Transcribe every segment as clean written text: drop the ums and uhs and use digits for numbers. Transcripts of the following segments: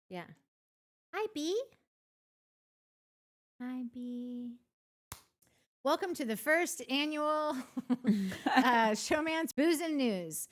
Yeah. Hi, B. Hi, B. Welcome to the first annual Showmance Booze and News.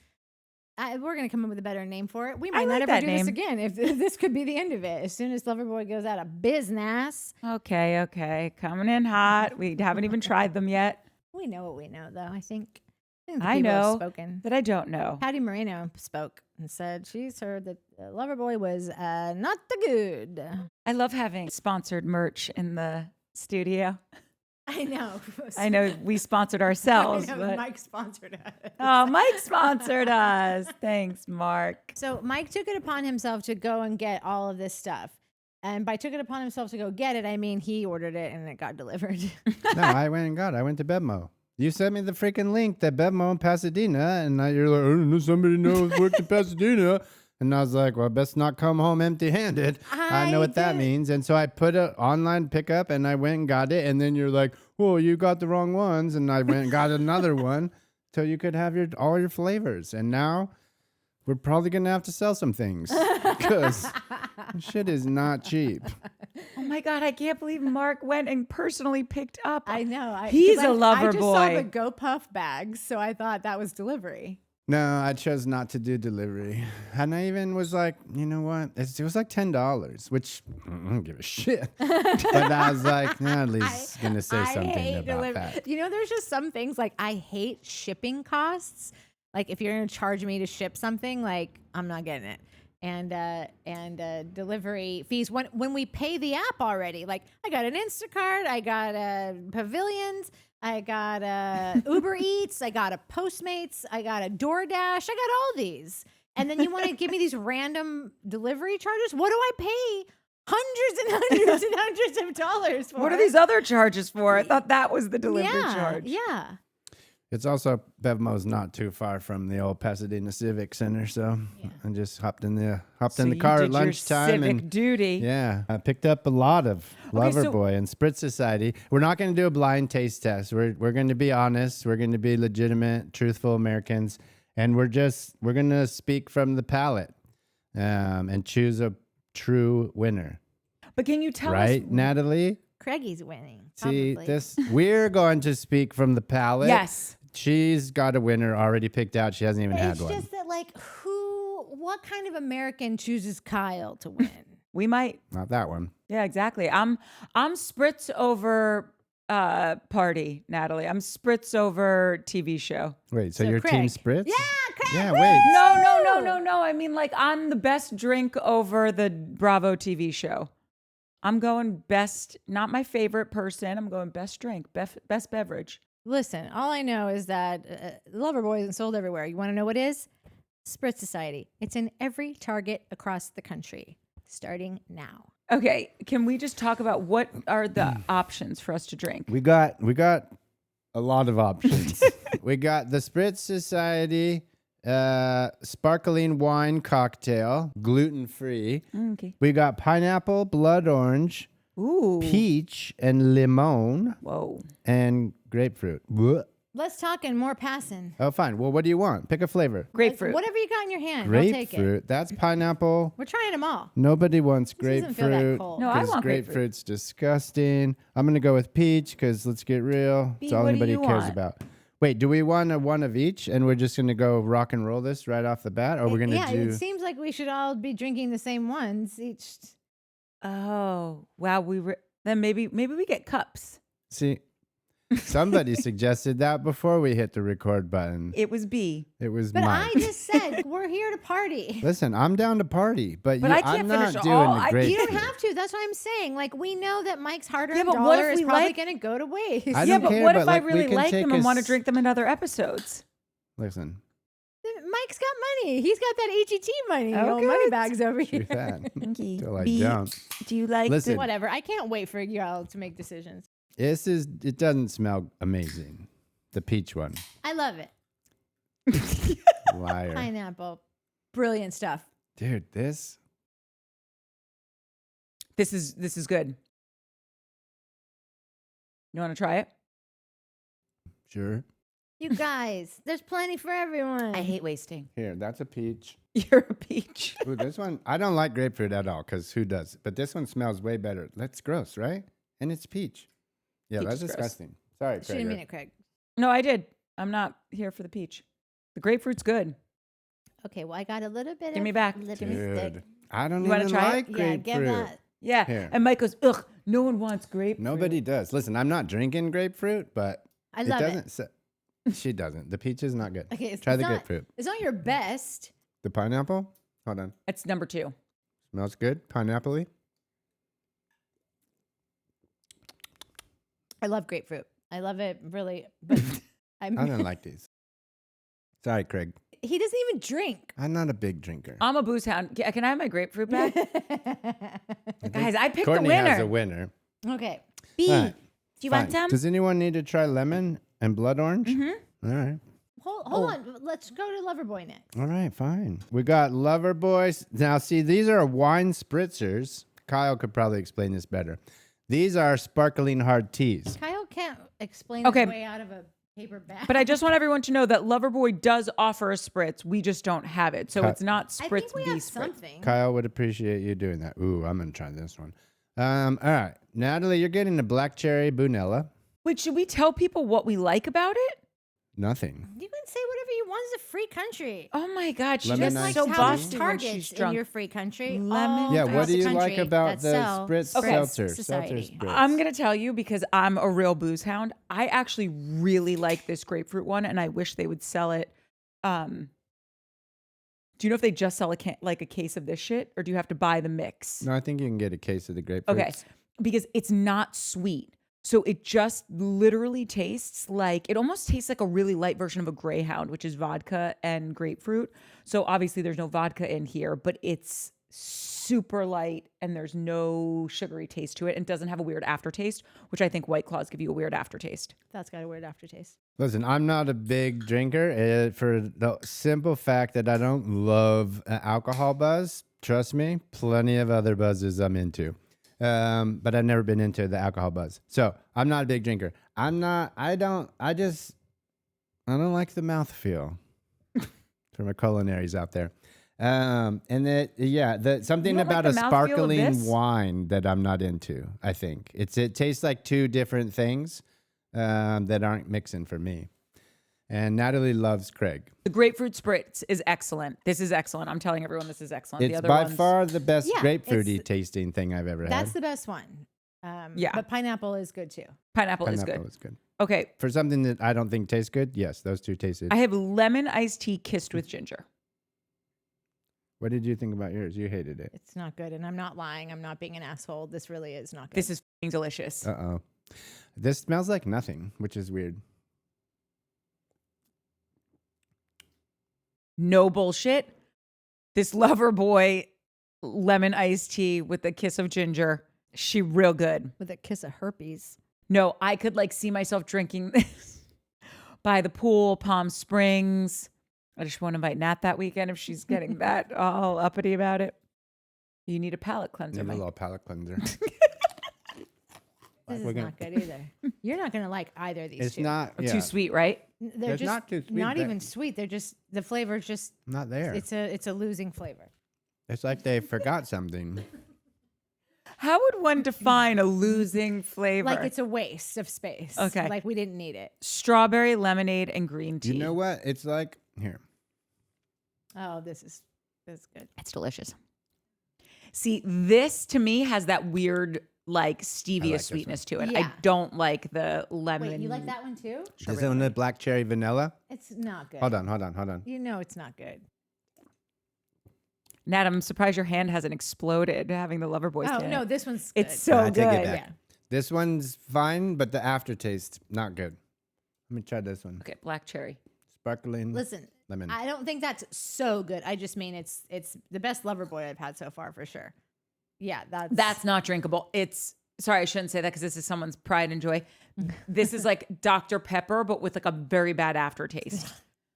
We're going to come up with a better name for it. We might not ever do this again if this could be the end of it. As soon as Loverboy goes out of business. Okay. Coming in hot. We haven't even tried them yet. We know what we know, though, I think. The I people have know spoken. that I don't know. Patty Moreno spoke and said she's heard that Loverboy was not the good. I love having sponsored merch in the studio. I know. I know we sponsored ourselves. I know, but... Mike sponsored us. Oh, Mike sponsored us. Thanks, Mark. So Mike took it upon himself to go and get all of this stuff. And by took it upon himself to go get it, I mean he ordered it and it got delivered. No, I went and got it. I went to Bevmo. You sent me the freaking link that Bevmo in Pasadena, and you're like, I don't know, somebody knows worked in Pasadena. And I was like, well, best not come home empty-handed. I know what that means. And so I put an online pickup, and I went and got it. And then you're like, well, you got the wrong ones. And I went and got another one so you could have all your flavors. And now we're probably going to have to sell some things because shit is not cheap. Oh my God, I can't believe Mark went and personally picked up. I know. He's a lover I just boy. saw the Go Puff bags, so I thought that was delivery. No, I chose not to do delivery. And I even was like, you know what? It was like $10, which I don't give a shit. But I was like, at least going to say something about that. You know, there's just some things like I hate shipping costs. Like if you're going to charge me to ship something, like I'm not getting it. And delivery fees when we pay the app already. Like I got an Instacart, I got Pavilions, I got Uber Eats, I got a Postmates, I got a DoorDash, I got all these. And then you want to give me these random delivery charges? What do I pay hundreds and hundreds and hundreds of dollars for? What are these other charges for? I thought that was the delivery charge. Yeah. It's also, Bevmo's not too far from the old Pasadena Civic Center, so I just hopped in the car at lunchtime. Civic duty. Yeah, I picked up a lot of Loverboy and Spritz Society. We're not going to do a blind taste test. We're going to be honest. We're going to be legitimate, truthful Americans, and we're going to speak from the palate and choose a true winner. But can you tell us? Right, Natalie? Craigie's winning. See, Probably. we're going to speak from the palate. Yes. She's got a winner already picked out. She hasn't even had one. It's just that, like, what kind of American chooses Kyle to win? We might. Not that one. Yeah, exactly. I'm Spritz over party, Natalie. I'm Spritz over TV show. Wait, so So you're Team Craig. Spritz? Yeah, Craig. Yeah, woo! wait. No. I mean, like, I'm the best drink over the Bravo TV show. I'm going best, not my favorite person. I'm going best drink, best beverage. Listen, all I know is that Loverboy isn't sold everywhere. You want to know what is? Spritz Society. It's in every Target across the country, starting now. Okay, can we just talk about what are the options for us to drink? We got a lot of options. We got the Spritz Society sparkling wine cocktail, gluten-free. Okay. We got pineapple, blood orange, Ooh. peach, and limon, Whoa. and grapefruit. Blech. Less talking, more passing. Oh, fine. Well, what do you want? Pick a flavor. Grapefruit. Whatever you got in your hand, I'll take it. Grapefruit. That's pineapple. We're trying them all. Nobody wants This doesn't feel that grapefruit. cold. No, I Because want grapefruit. grapefruit's disgusting. I'm going to go with peach because let's get real. It's B, all what do anybody you cares want? about. Wait, do we want one of each and we're just going to go rock and roll this right off the bat? Or we're going to Yeah, do... it seems like we should all be drinking the same ones each. Oh, wow. Then maybe we get cups. See, somebody suggested that before we hit the record button. It was B. It was But Mike. I just said we're here to party. Listen, I'm down to party, but I can't I'm not finish doing all- the I- grapefruit. You don't have to. That's what I'm saying. Like, we know that Mike's hard-earned Yeah, but what dollar if is we probably like- going to go to waste. I Yeah, don't but care, what but, if like, I we really can like take them a and want to s- drink them in other episodes? Listen, Mike's got money. He's got that HET money. Oh, Old good. money bags over do here. that. Okay. Till I B, don't. do you like Listen. Whatever. I can't wait for y'all to make decisions. It doesn't smell amazing. The peach one. I love it. Liar. Pineapple. Brilliant stuff. Dude, this. This is good. You want to try it? Sure. You guys, there's plenty for everyone. I hate wasting. Here, that's a peach. You're a peach. Ooh, this one, I don't like grapefruit at all because who does? But this one smells way better. That's gross, right? And it's peach. Yeah, Peach that's is gross. disgusting. Sorry, She didn't mean Craig. it, Craig. No, I did. I'm not here for the peach. The grapefruit's good. Okay, well, I got a little bit Give of me back. lipstick. Dude, I don't You wanna even try it? like Yeah, grapefruit. give that. Yeah. Here. And Mike goes, ugh, no one wants grapefruit. Nobody does. Listen, I'm not drinking grapefruit, but I love it. doesn't. She doesn't. The peach is not good. Okay, Try the not, grapefruit. It's not your best. The pineapple? Hold on. It's number 2. Smells good. Pineapple-y. I love grapefruit. I love it really, but I don't like these. Sorry, Craig. he doesn't even drink. I'm not a big drinker. I'm a booze hound. Can I have my grapefruit back? Guys, I picked Courtney the winner. has a winner. Okay. B. All right, Do you fine. want some? Does anyone need to try lemon and blood orange? Mm-hmm. All right. Hold on. Let's go to Loverboy next. All right, fine. We got Loverboys. Now, see, these are wine spritzers. Kyle could probably explain this better. These are sparkling hard teas. Kyle can't explain Okay. his way out of a paper bag. But I just want everyone to know that Loverboy does offer a spritz. We just don't have it. So it's not I spritz think we B have spritz. something. Kyle would appreciate you doing that. Ooh, I'm going to try this one. All right. Natalie, you're getting the black cherry Bunella. Wait, should we tell people what we like about it? Nothing. You can say whatever you want. It's a free country. Oh my God, she's Lemon Just like iced so tea. how there's bossy when she's targets in drunk. your free country. Lemon all Yeah, Oh, what across do the you like country about that the sell Spritz Okay. Seltzer? Society. Seltzer Spritz. I'm going to tell you because I'm a real booze hound. I actually really like this grapefruit one, and I wish they would sell it. Do you know if they just sell a case of this shit, or do you have to buy the mix? No, I think you can get a case of the grapefruit. Okay, because it's not sweet. So it just literally tastes like, it almost tastes like a really light version of a Greyhound, which is vodka and grapefruit. So obviously there's no vodka in here, but it's super light and there's no sugary taste to it and doesn't have a weird aftertaste, which I think White Claws give you a weird aftertaste. That's got a weird aftertaste. Listen, I'm not a big drinker for the simple fact that I don't love alcohol buzz. Trust me, plenty of other buzzes I'm into. But I've never been into the alcohol buzz. So I'm not a big drinker. I don't like the mouthfeel for my culinaries out there. And something You don't about like a the mouthfeel of sparkling this? wine that I'm not into, I think. It tastes like two different things that aren't mixing for me. And Natalie loves Craig. The grapefruit spritz is excellent. This is excellent. I'm telling everyone this is excellent. It's the other by ones, far the best Yeah, grapefruity it's- tasting thing I've ever That's had. the best one. Yeah. But pineapple is good too. pineapple is Pineapple good. is good. Okay. For something that I don't think tastes good, yes, those two tasted. I have lemon iced tea kissed with ginger. What did you think about yours? You hated it. It's not good. And I'm not lying. I'm not being an asshole. This really is not good. This is f***ing delicious. Uh-oh. This smells like nothing, which is weird. No bullshit. This Loverboy lemon iced tea with a kiss of ginger. She real good. with a kiss of herpes. No, I could like see myself drinking this by the pool, Palm Springs. I just want to invite Nat that weekend if she's getting that all uppity about it. You need a palate cleanser, Need a Mike. little palate cleanser. This We're is gonna- not good either. You're not going to like either of these It's two. not Or yeah, too sweet, right? They're It's just not too sweet, not but- even sweet. They're just, the flavor's just, not there. it's a losing flavor. It's like they forgot something. How would one define a losing flavor? Like it's a waste of space. Okay. Like we didn't need it. strawberry lemonade and green tea. You know what? It's like here. Oh, this is good. It's delicious. See, this to me has that weird like stevia this sweetness to it. Yeah. I don't like the lemon. Wait, you like that one too? Is it the black cherry vanilla? It's not good. Hold on. You know it's not good. Nat, I'm surprised your hand hasn't exploded having the Loverboy. Oh stand. no, this one's good. It's so I take it good. back. Yeah. This one's fine, but the aftertaste not good. Let me try this one. Okay, black cherry. Sparkling Listen, lemon. I don't think that's so good. I just mean it's the best Loverboy I've had so far for sure. Yeah, That's not drinkable. It's sorry, I shouldn't say that because this is someone's pride and joy. This is like Dr. Pepper, but with like a very bad aftertaste.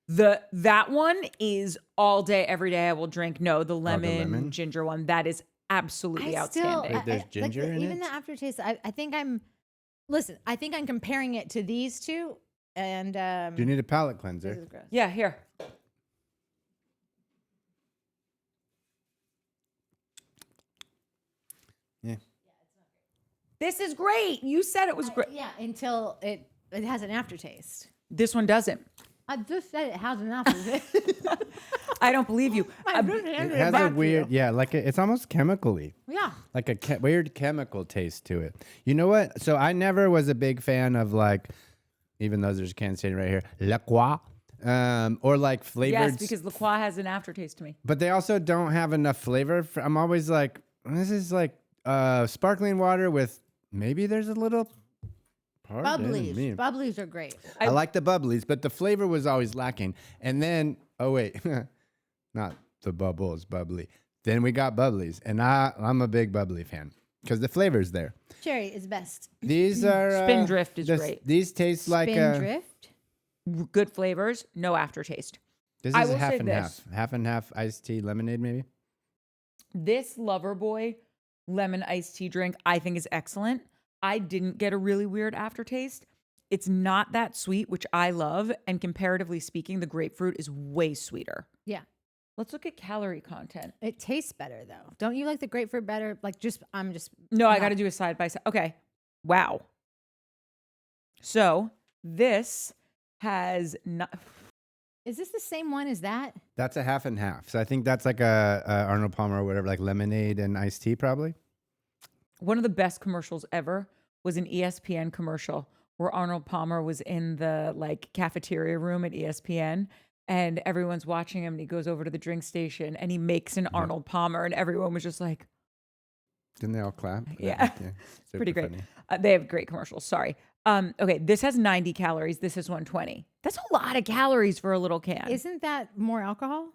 That one is all day, every day I will drink. No, the lemon, ginger one. That is absolutely outstanding. Wait, there's ginger in even it? the aftertaste. I think I'm comparing it to these two. And Do you need a palate this cleanser? is gross. Yeah, here. Yeah. This is great. You said it was great. Yeah, until it has an aftertaste. This one doesn't. I just said it has an aftertaste. I don't believe you. It has a weird, it's almost chemically. Yeah. Like a weird chemical taste to it. You know what? So I never was a big fan of like, even though there's a can saying right here, La Croix, or like flavored. Yes, because La Croix has an aftertaste to me. But they also don't have enough flavor. I'm always like, this is like sparkling water with maybe there's a little. Bubblies. Bubblies are great. I like the bubblies, but the flavor was always lacking. And then, oh wait, not the bubbles, bubbly. Then we got bubblies, and I'm a big bubbly fan because the flavor's there. Cherry is best. These are Spindrift is great. These taste like Spindrift. Good flavors, no aftertaste. This I is will half say and this. half and half iced tea lemonade maybe. This Loverboy lemon iced tea drink I think is excellent. I didn't get a really weird aftertaste. It's not that sweet, which I love, and comparatively speaking, the grapefruit is way sweeter. Yeah. Let's look at calorie content. It tastes better though. Don't you like the grapefruit better? Like I'm just No, I not- got to do a side by side. Okay. Wow. So this has not. Is this the same one as that? That's a half and half. So I think that's like a Arnold Palmer or whatever, like lemonade and iced tea probably. One of the best commercials ever was an ESPN commercial where Arnold Palmer was in the like cafeteria room at ESPN and everyone's watching him and he goes over to the drink station and he makes an Arnold Palmer and everyone was just like, Didn't they all clap? Yeah. Super pretty great. funny. They have great commercials. Sorry. Okay. This has 90 calories. This is 120. That's a lot of calories for a little can. Isn't that more alcohol?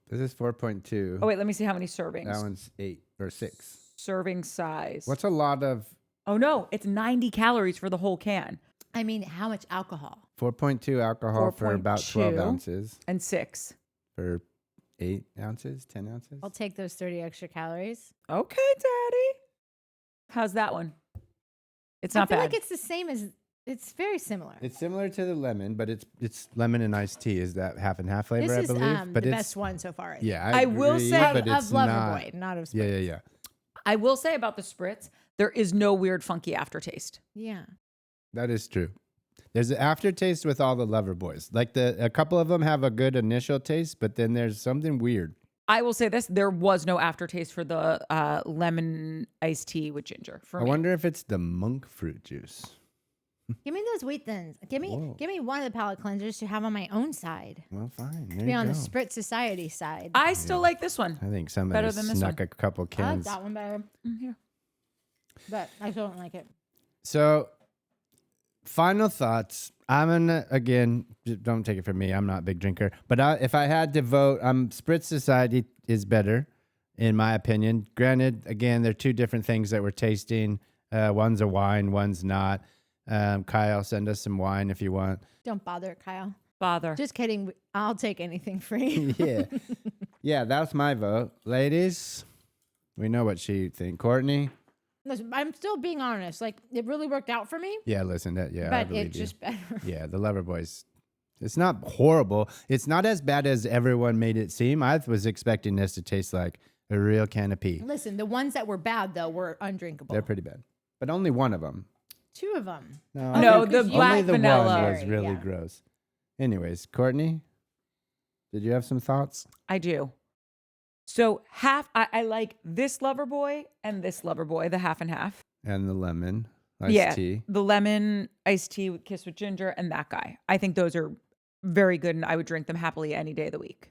This is 4.2. Oh, wait, let me see how many servings. That one's 8 or 6. Serving size. What's a lot of Oh, no. It's 90 calories for the whole can. I mean, how much alcohol? 4.2 alcohol for about 12 4.2. ounces And 6. for 8 ounces, 10 ounces. I'll take those 30 extra calories. Okay, Daddy. How's that one? It's not I feel bad. like it's the same as. It's very similar. It's similar to the lemon, but it's lemon and iced tea. Is that half and half flavor? This is I believe. But the it's best one so far. I think. yeah. I will agree, say- but of it's not. Loverboy, not of Spritz. Yeah. I will say about the spritz, there is no weird, funky aftertaste. Yeah. That is true. There's an aftertaste with all the Loverboys. Like a couple of them have a good initial taste, but then there's something weird. I will say this: there was no aftertaste for the lemon iced tea with ginger. For I me, wonder if it's the monk fruit juice. Give me those wheat thins. Give me Whoa. one of the palate cleansers to have on my own side. Well, fine. There Be you on go. the Spritz Society side. I still like this one. I think somebody Better than this snuck one. a couple I like cans. that one better, Here. but I still don't like it. So, final thoughts. I'm gonna again. Don't take it from me. I'm not a big drinker, but if I had to vote, Spritz Society is better, in my opinion. Granted, again, they're two different things that we're tasting. One's a wine, one's not. Kyle, send us some wine if you want. Don't bother, Kyle. Bother. Just kidding. I'll take anything free. yeah. That's my vote, ladies. We know what she think. Courtney. Listen, I'm still being honest. Like it really worked out for me, Yeah, listen. I but believe it's you. just better. Yeah, the Loverboys. It's not horrible. It's not as bad as everyone made it seem. I was expecting this to taste like a real can of pee. Listen, the ones that were bad though were undrinkable. They're pretty bad. But only one of them. 2 of them. No, the only black the vanilla. one was Cherry, really yeah. gross. Anyways, Courtney, did you have some thoughts? I do. So I like this Loverboy and this Loverboy, the half and half. And the lemon iced tea. The lemon iced tea with kiss with ginger and that guy. I think those are very good and I would drink them happily any day of the week.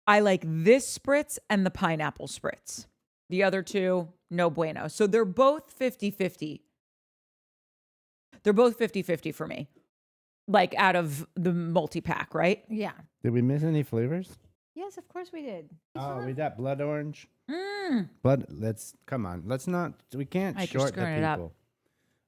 I like this spritz and the pineapple spritz. The other two, no bueno. So they're both 50-50. They're both 50-50 for me. Like out of the multi-pack, right? Yeah. Did we miss any flavors? Yes, of course we did. Oh, we got blood orange. Mm. Come on. Let's not, we can't Like you're short the screwing it up. people.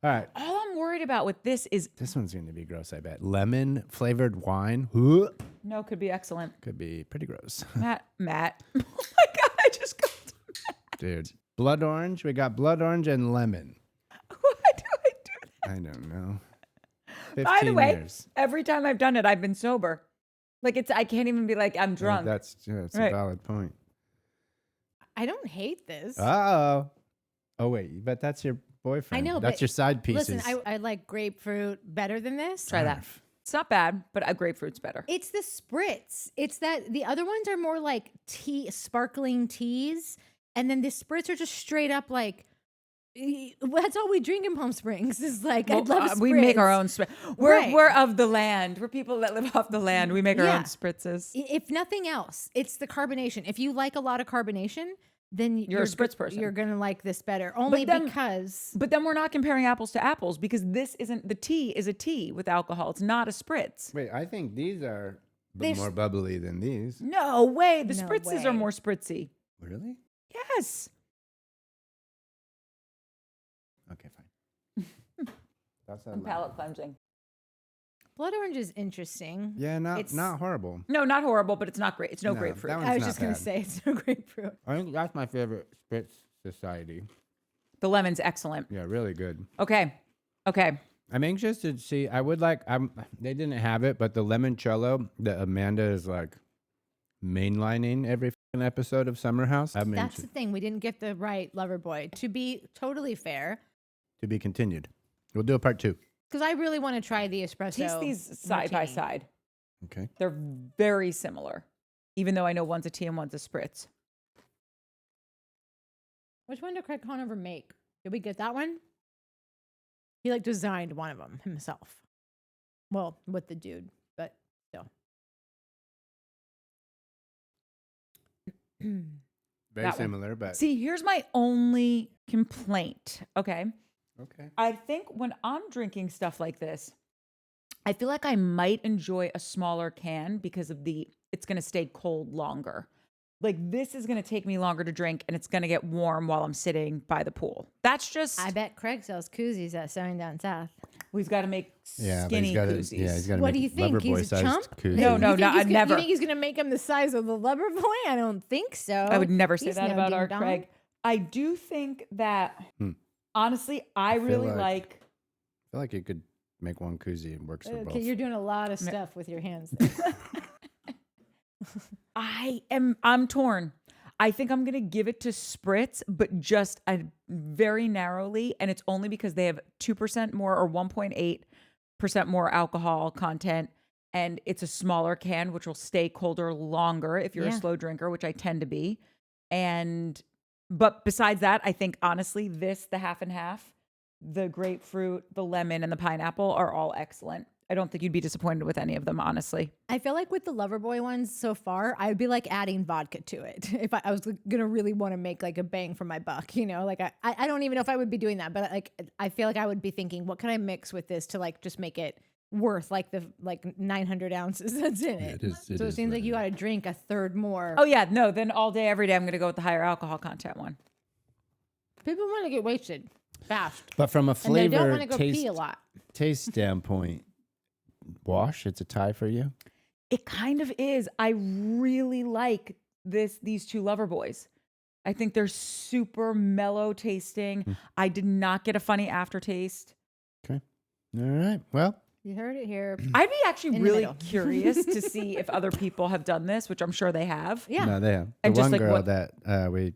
All right. All I'm worried about with this is, This one's going to be gross, I bet. Lemon flavored wine. Huh. no, could be excellent. Could be pretty gross. Matt. Oh my God, I just got to Matt. Dude. Blood orange. We got blood orange and lemon. Why do I do that? I don't know. By the way, years. every time I've done it, I've been sober. Like I can't even be like, I'm drunk. That's Right. a valid point. I don't hate this. Oh. Oh, wait. But that's your boyfriend. I know, That's but your side pieces. Listen, I like grapefruit better than this. Try that. It's not bad, but grapefruit's better. It's the spritz. It's that the other ones are more like sparkling teas, and then the spritz are just straight up like. That's all we drink in Palm Springs. Is like I'd love a spritz. We make our own spritz. Right. We're of the land. We're people that live off the land. We make our own spritzes. If nothing else, it's the carbonation. If you like a lot of carbonation, then you're a spritz person. You're gonna like this better, only because. But then we're not comparing apples to apples because this isn't the tea is a tea with alcohol. It's not a spritz. Wait, I think these are more bubbly than these. No way. The No spritzes way. are more spritzy. Really? Yes. Okay, fine. That's I'm palate cleansing. Blood orange is interesting. Yeah, It's- not horrible. No, not horrible, but it's not great. It's no No, grapefruit. that one's I was not just gonna bad. say it's no grapefruit. I think that's my favorite Spritz Society. The lemon's excellent. Yeah, really good. Okay. I'm anxious to see. I would like. They didn't have it, but the limoncello that Amanda is like mainlining every fucking episode of Summer House. That's the thing. We didn't get the right Loverboy. To be totally fair, to be continued. We'll do a part 2. because I really want to try the espresso. Taste these side by martini. side. Okay. They're very similar, even though I know one's a tea and one's a spritz. Which one did Craig Conover make? Did we get that one? He like designed one of them himself. Well, with the dude, but still. Very That one. similar, but See, here's my only complaint. Okay. okay. I think when I'm drinking stuff like this, I feel like I might enjoy a smaller can because of it's going to stay cold longer. Like this is going to take me longer to drink and it's going to get warm while I'm sitting by the pool. That's just, I bet Craig sells koozies at Selling Down South. we've got to make Yeah, skinny but koozies. he's got to What make do you think? He's a Loverboy-sized chump? koozie. No, You think I he's gonna- never. You think he's gonna make him the size of the Loverboy? I don't think so. I would never say He's that no about our ding-dong. Craig. I do think that, honestly, I feel really like- like I feel like you could make one koozie and works for both. Okay, you're doing a lot of stuff with your hands. There. I'm torn. I think I'm going to give it to Spritz, but just very narrowly. And it's only because they have 2% more or 1.8% more alcohol content. And it's a smaller can, which will stay colder longer if you're a Yeah. slow drinker, which I tend to be. But besides that, I think honestly, the half and half, the grapefruit, the lemon, and the pineapple are all excellent. I don't think you'd be disappointed with any of them, honestly. I feel like with the Loverboy ones so far, I would be like adding vodka to it if I was gonna really want to make like a bang for my buck. You know, like I don't even know if I would be doing that, but like I feel like I would be thinking, what can I mix with this to like just make it worth like the 900 ounces that's in it. it So it is seems like you got to drink a third more. Oh yeah, no, then all day, every day, I'm going to go with the higher alcohol content one. People want to get wasted fast, But from a and they don't flavor want to go pee a lot. taste standpoint, Wash, it's a tie for you. It kind of is. I really like these two Loverboys. I think they're super mellow tasting. I did not get a funny aftertaste. Okay. All right. Well, You heard it here. I'd be actually In the really middle. curious to see if other people have done this, which I'm sure they have. Yeah. no, they have. The And just one like girl what- that we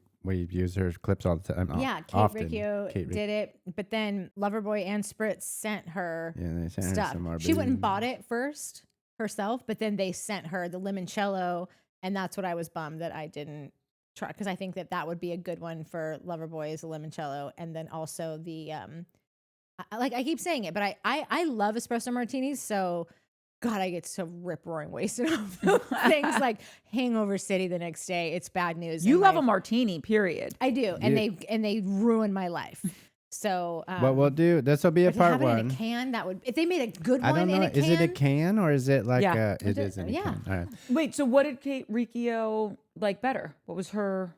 use her clips all the time. Yeah, Kate often. Riccio Kate Ric- did it, but then Loverboy and Spritz sent her Yeah, they sent her stuff. some RB. She went and bought it first herself, but then they sent her the limoncello, and that's what I was bummed that I didn't try, because I think that would be a good one for Loverboy is a limoncello, and then also the I keep saying it, but I love espresso martinis, so God, I get so rip roaring wasted off those things like Hangover City the next day. It's bad news. You and love my- a martini, period. I do, and they ruin my life. So What we'll do, this will be a but to have part it in one. a can, that would, if they made a good I one don't in know. a can. Is it a can or is it like Yeah. it is in a yeah. can? All right. Wait, so what did Kate Riccio like better? What was her?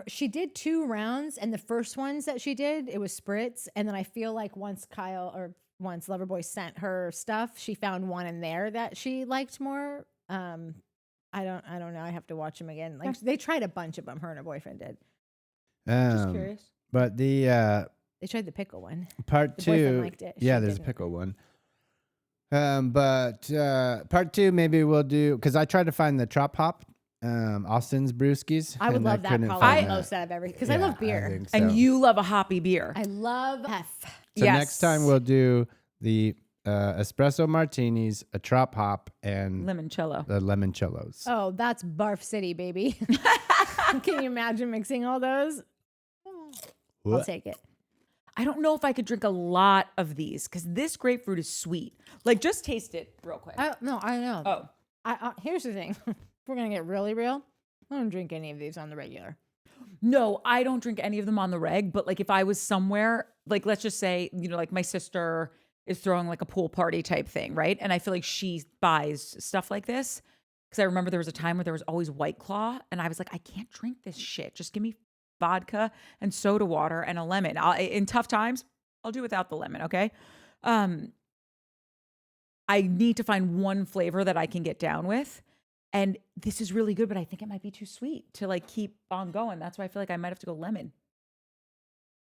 She did 2 rounds, and the first ones that she did, it was Spritz, and then I feel like once Loverboy sent her stuff, she found one in there that she liked more. I don't know. I have to watch them again. Like they tried a bunch of them. Her and her boyfriend did. Just curious. But the They They tried the pickle one. Part The boyfriend 2. liked it. Yeah, She there's a didn't. pickle one. But part 2 maybe we'll do because I tried to find the Trop Hop, Austin's brewskis. I would and love that couldn't probably find the that. most out of everything because I love beer. think And so. you love a hoppy beer. I love F. So Yes. next time we'll do the espresso martinis, a Trop Hop, and Limoncello. the limoncellos. Oh, that's Barf City, baby. Can you imagine mixing all those? I'll take it. I don't know if I could drink a lot of these because this grapefruit is sweet. Like, just taste it real quick. No, I know. Oh, Here's the thing. If we're going to get really real, I don't drink any of these on the regular. no, I don't drink any of them on the reg. But like, if I was somewhere, like, let's just say, like my sister is throwing like a pool party type thing, right? And I feel like she buys stuff like this because I remember there was a time where there was always White Claw, and I was like, I can't drink this shit. Just give me vodka and soda water and a lemon. In tough times, I'll do without the lemon, okay? I need to find one flavor that I can get down with. And this is really good, but I think it might be too sweet to like keep on going. That's why I feel like I might have to go lemon.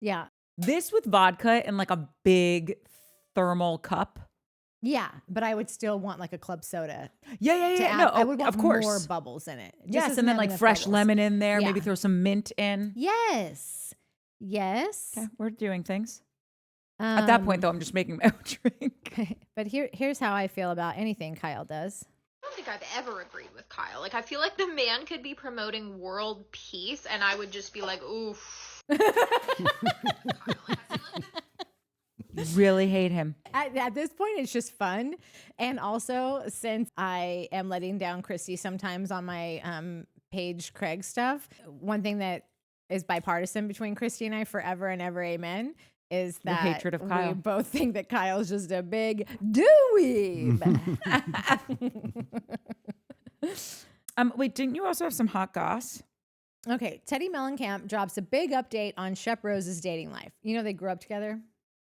Yeah. This with vodka in like a big thermal cup. Yeah, but I would still want like a club soda. Yeah. to add. No, I would want of course. more bubbles in it. It just Yes, doesn't and then have like enough fresh bubbles. lemon in there. Yeah. Maybe throw some mint in. Yes. Yes. Okay, we're doing things. At that point, though, I'm just making my own drink. But here's how I feel about anything Kyle does. I don't think I've ever agreed with Kyle. Like, I feel like the man could be promoting world peace, and I would just be like, oof. Really hate him. At this point, it's just fun. And also, since I am letting down Christy sometimes on my page Craig stuff, one thing that is bipartisan between Christy and I forever and ever, amen, is Your that hatred of Kyle. we both think that Kyle's just a big dweeb. Wait, didn't you also have some hot goss? Okay, Teddy Mellencamp drops a big update on Shep Rose's dating life. You know they grew up together?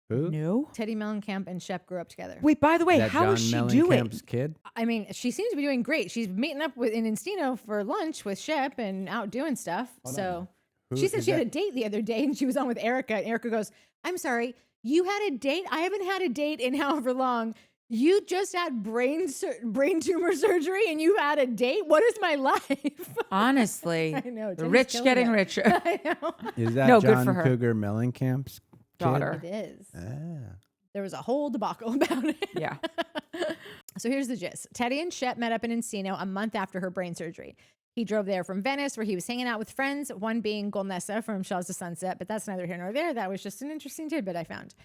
Who? No. Teddy Mellencamp and Shep grew up together. Wait, by the way, That how is she John doing? Mellencamp's kid? I mean, she seems to be doing great. She's meeting up in Encino for lunch with Shep and out doing stuff. So she said she had a date the other day and she was on with Erica. And Erica goes, I'm sorry, you had a date? I haven't had a date in however long. You just had brain tumor surgery and you had a date? What is my life? Honestly, I know. the Teddy's rich killing getting it. richer. I know. Is that No, good John for her. Cougar Mellencamp's kid? Daughter. It is. Ah. There was a whole debacle about it. Yeah. So here's the gist. Teddy and Shep met up in Encino a month after her brain surgery. He drove there from Venice, where he was hanging out with friends, one being Golnessa from Shells to Sunset, but that's neither here nor there. That was just an interesting tidbit I found.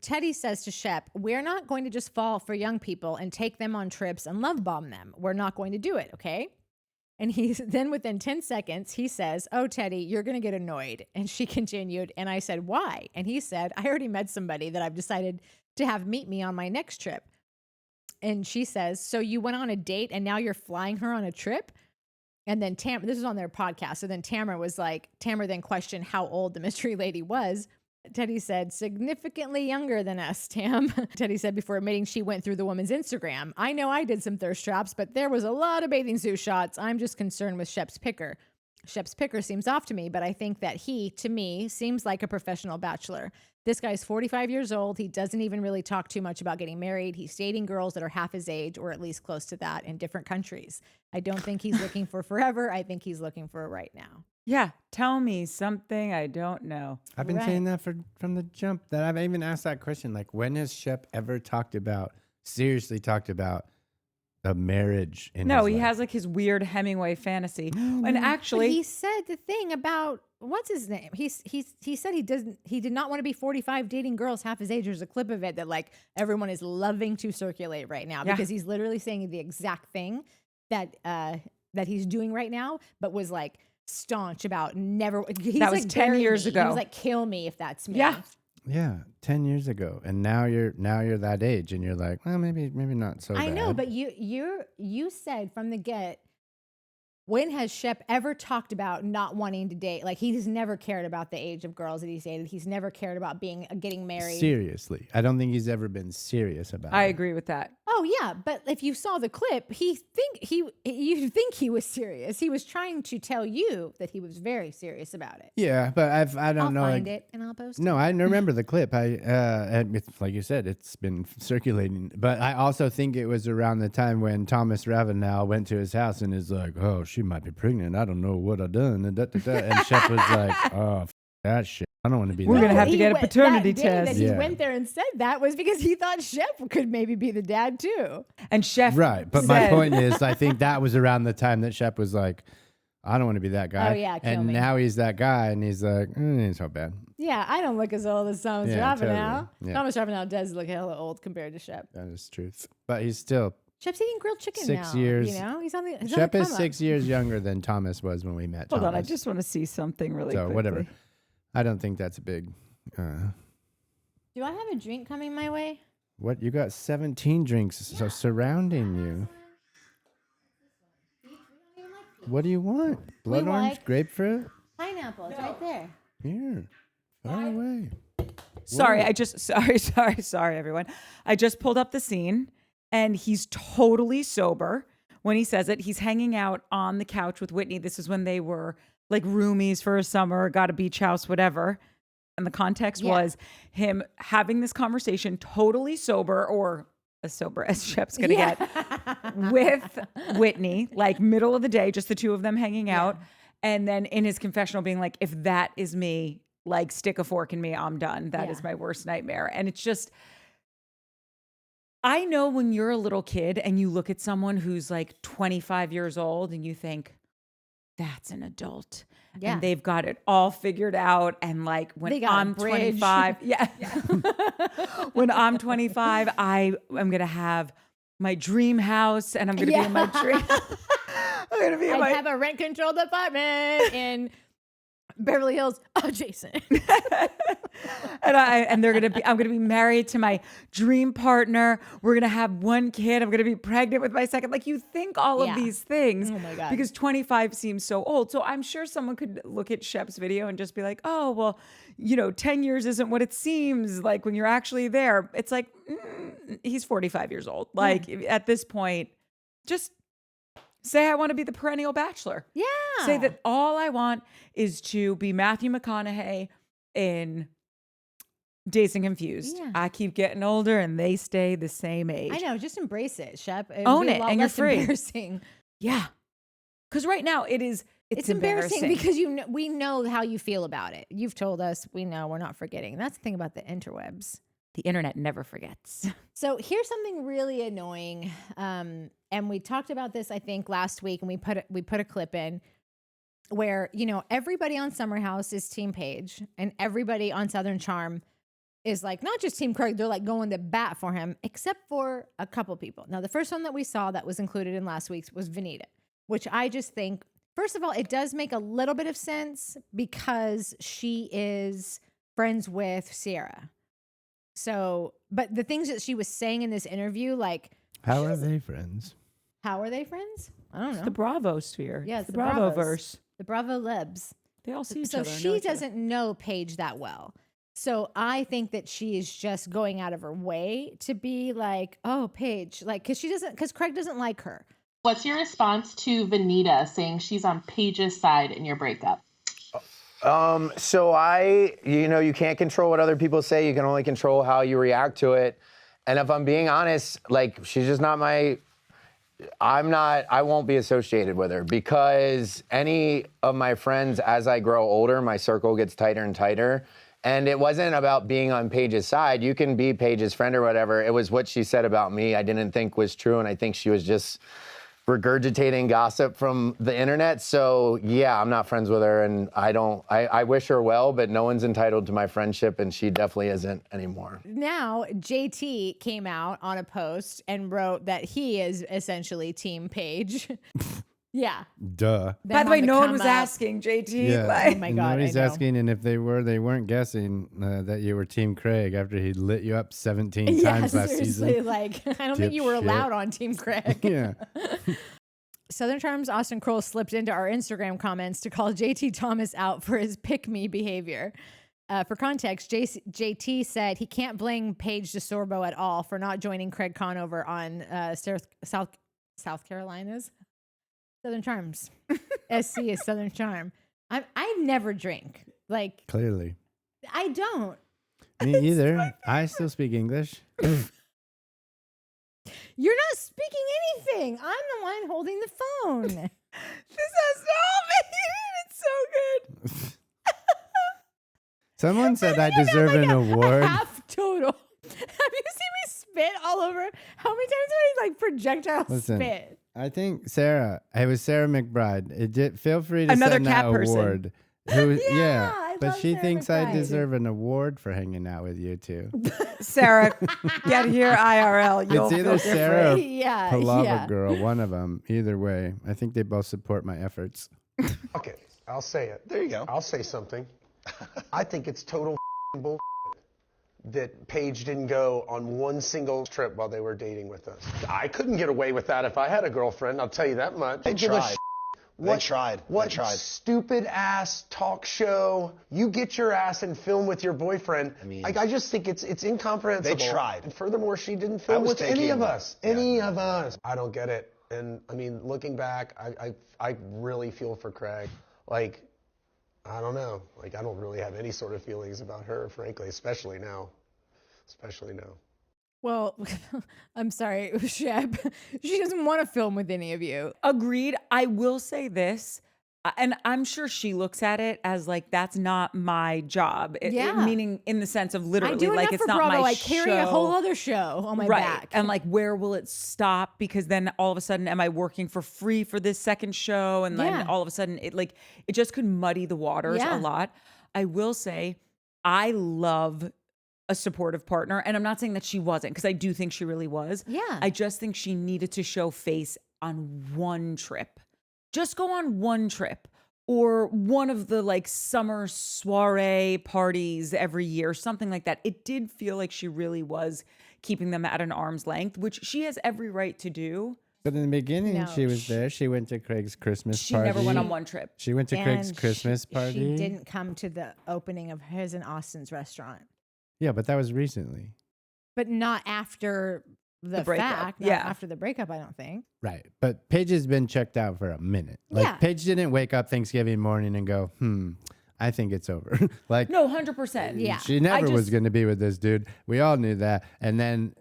Teddy says to Shep, we're not going to just fall for young people and take them on trips and love bomb them. We're not going to do it, okay? And then within 10 seconds, he says, oh, Teddy, you're going to get annoyed. And she continued, and I said, why? And he said, I already met somebody that I've decided to have meet me on my next trip. And she says, so you went on a date and now you're flying her on a trip? And then this was on their podcast. So then Tamara then questioned how old the mystery lady was. Teddy said, significantly younger than us, Tam. Teddy said before admitting she went through the woman's Instagram. I know I did some thirst traps, but there was a lot of bathing suit shots. I'm just concerned with Shep's picker. Shep's picker seems off to me, but I think that he, to me, seems like a professional bachelor. This guy's 45 years old. He doesn't even really talk too much about getting married. He's dating girls that are half his age or at least close to that in different countries. I don't think he's looking for forever. I think he's looking for right now. Yeah. Tell me something I don't know. I've been saying that from the jump. That I've even asked that question. Like, when has Shep ever seriously talked about a marriage in No, his he life? has like his weird Hemingway fantasy. And actually, But he said the thing about what's his name? He said he did not want to be 45 dating girls half his age. There's a clip of it that like everyone is loving to circulate right now because he's literally saying the exact thing that he's doing right now, but was like staunch about never. That was 10 years ago. He was like, kill me if that's me. Yeah. Yeah, 10 years ago, and now you're that age, and you're like, well, maybe not so bad. I know, but you said from the get, when has Shep ever talked about not wanting to date? Like, he's never cared about the age of girls that he's dated. He's never cared about getting married. Seriously, I don't think he's ever been serious about I it. agree with that. Oh yeah, but if you saw the clip, you think he was serious. He was trying to tell you that he was very serious about it. Yeah, but I don't I'll know. find it and I'll post it. No, I remember the clip. Like you said, it's been circulating. But I also think it was around the time when Thomas Ravenel went to his house and is like, "Oh, she might be pregnant. I don't know what I done." And Shep was like, "Oh, that shit. I don't want to be We're that." gonna have to He get a went- paternity that day test. That he Yeah. went there and said that was because he thought Shep could maybe be the dad too. And Chef Right, but my said- point is, I think that was around the time that Shep was like, "I don't want to be that guy." Oh, yeah, kill and me. now he's that guy, and he's like, "Ain't so bad." Yeah, I don't look as old as Thomas Yeah, Ravenel. totally. Yeah. Thomas Ravenel does look hella old compared to Shep. That is truth. But he's still Shep's eating grilled chicken 6 now. years. You know, he's on the Shep is come up. 6 years younger than Thomas was when we met. Hold on, I Thomas. just want to see something really So quickly. whatever. I don't think that's a big. Do I have a drink coming my way? What you got? 17 drinks surrounding you. What do you want? Blood We orange, like- grapefruit. Pineapple, it's right there. Here, far away. Sorry, Whoa. sorry, everyone. I just pulled up the scene and he's totally sober when he says it. He's hanging out on the couch with Whitney. This is when they were like roomies for a summer, got a beach house, whatever. And the context Yeah. was him having this conversation totally sober, or as sober as Shep's gonna get, with Whitney, like middle of the day, just the two of them hanging out. And then in his confessional being like, if that is me, like stick a fork in me, I'm done. That is Yeah. my worst nightmare. And it's just, I know when you're a little kid and you look at someone who's like 25 years old and you think, that's an adult. Yeah. And they've got it all figured out. And like They when got a I'm bridge. 25, yeah. When I'm 25, I am going to have my dream house and I'm going to be in my dream. I'm going to be in I my have a rent controlled apartment in Beverly Hills adjacent. and I'm gonna be married to my dream partner. We're gonna have one kid. I'm gonna be pregnant with my second. Like, you think all Yeah. of these things Oh my God. because 25 seems so old. So I'm sure someone could look at Shep's video and just be like, oh, well, 10 years isn't what it seems like when you're actually there. It's like, he's 45 years old. Like, at this point, just say I want to be the perennial bachelor. Yeah. Say that all I want is to be Matthew McConaughey in Dazed and Confused. Yeah. I keep getting older and they stay the same age. I know. Just embrace it, Shep. Own be a it, lot and you're less free. Embarrassing. Yeah. Because right now it's Embarrassing because we know how you feel about it. You've told us. We know. We're not forgetting. That's the thing about the interwebs. the internet never forgets. So here's something really annoying. And we talked about this, I think, last week, and we put a clip in where, everybody on Summer House is Team Paige and everybody on Southern Charm is like, not just Team Craig, they're like going to bat for him, except for a couple people. Now, the first one that we saw that was included in last week's was Vanita, which I just think, first of all, it does make a little bit of sense because she is friends with Sierra. So, but the things that she was saying in this interview, like, How are they friends? how are they friends? I don't know. The Bravo sphere. Yeah, it's the the Bravo Bravos. verse. The Bravo Lebs. They all see each So other. know she each other. doesn't know Paige that well. So I think that she is just going out of her way to be like, oh, Paige, like, because Craig doesn't like her. What's your response to Vanita saying she's on Paige's side in your breakup? So you can't control what other people say. You can only control how you react to it. And if I'm being honest, like, she's just not I won't be associated with her because any of my friends, as I grow older, my circle gets tighter and tighter. And it wasn't about being on Paige's side. You can be Paige's friend or whatever. It was what she said about me I didn't think was true. And I think she was just regurgitating gossip from the internet. So yeah, I'm not friends with her, and I wish her well, but no one's entitled to my friendship, and she definitely isn't anymore. Now, JT came out on a post and wrote that he is essentially Team Paige. Yeah. Duh. By the way, no one was asking, JT. Yeah. Like, Oh my And God, nobody's I know. asking, and if they weren't guessing that you were Team Craig after he lit you up 17 Yeah, times last seriously. season. Like, I don't think you were Dipshit. allowed on Team Craig. Yeah. Southern Charms Austin Kroll slipped into our Instagram comments to call JT Thomas out for his pick-me behavior. For context, JT said he can't blame Paige DeSorbo at all for not joining Craig Conover on South Carolina's Southern Charms. SC is Southern Charm. I never drink. Like, Clearly. I don't. Me either. I still speak English. You're not speaking anything. I'm the one holding the phone. This has no meaning. It's so good. Someone said I deserve an award. Half total. Have you seen me spit all over? How many times have I like projectile Listen, spit? I think Sarah, it was Sarah McBride. It did, feel free to Another send cat that person. award. Yeah, I but love she Sarah thinks McBride. I deserve an award for hanging out with you two. Sarah, get here IRL. You'll It's feel either Sarah or Yeah, Palava yeah. Girl, one of them. Either way, I think they both support my efforts. Okay, I'll say it. There you go. I'll say something. I think it's total bull that Paige didn't go on one single trip while they were dating with us. I couldn't get away with that if I had a girlfriend, I'll tell you that much. They Don't give a tried. What, They tried. What They tried. stupid ass talk show? You get your ass and film with your boyfriend. I mean, I just think it's incomprehensible. They tried. And furthermore, she didn't I film was with any thinking of about- us. yeah. Any of us. I don't get it. And I mean, looking back, I really feel for Craig. Like, I don't know. Like, I don't really have any sort of feelings about her, frankly, especially now. Especially now. Well, I'm sorry, Shep. She doesn't want to film with any of you. Agreed. I will say this, and I'm sure she looks at it as like that's not my job. Yeah. Meaning in the sense of literally I do like enough it's for not Bravo. my I carry a whole show. other show on my Right. back. And like, where will it stop? Because then all of a sudden, am I working for free for this second show? And then Yeah. all of a sudden, it just could muddy the waters Yeah. a lot. I will say, I love a supportive partner. And I'm not saying that she wasn't, because I do think she really was. Yeah. I just think she needed to show face on one trip. Just go on one trip. Or one of the like summer soiree parties every year, something like that. It did feel like she really was keeping them at an arm's length, which she has every right to do. But in the beginning, No, she was there. She went to Craig's Christmas She party. never went on one trip. She went to Craig's And Christmas she party. didn't come to the opening of his and Austin's restaurant, Yeah, but that was recently. but not after the breakup. fact. Not Yeah. after the breakup, I don't think. Right. But Paige has been checked out for a minute. Like, Yeah. Paige didn't wake up Thanksgiving morning and go, I think it's over. Like, No, 100%. Yeah. she never I was just- going to be with this dude. We all knew that. And then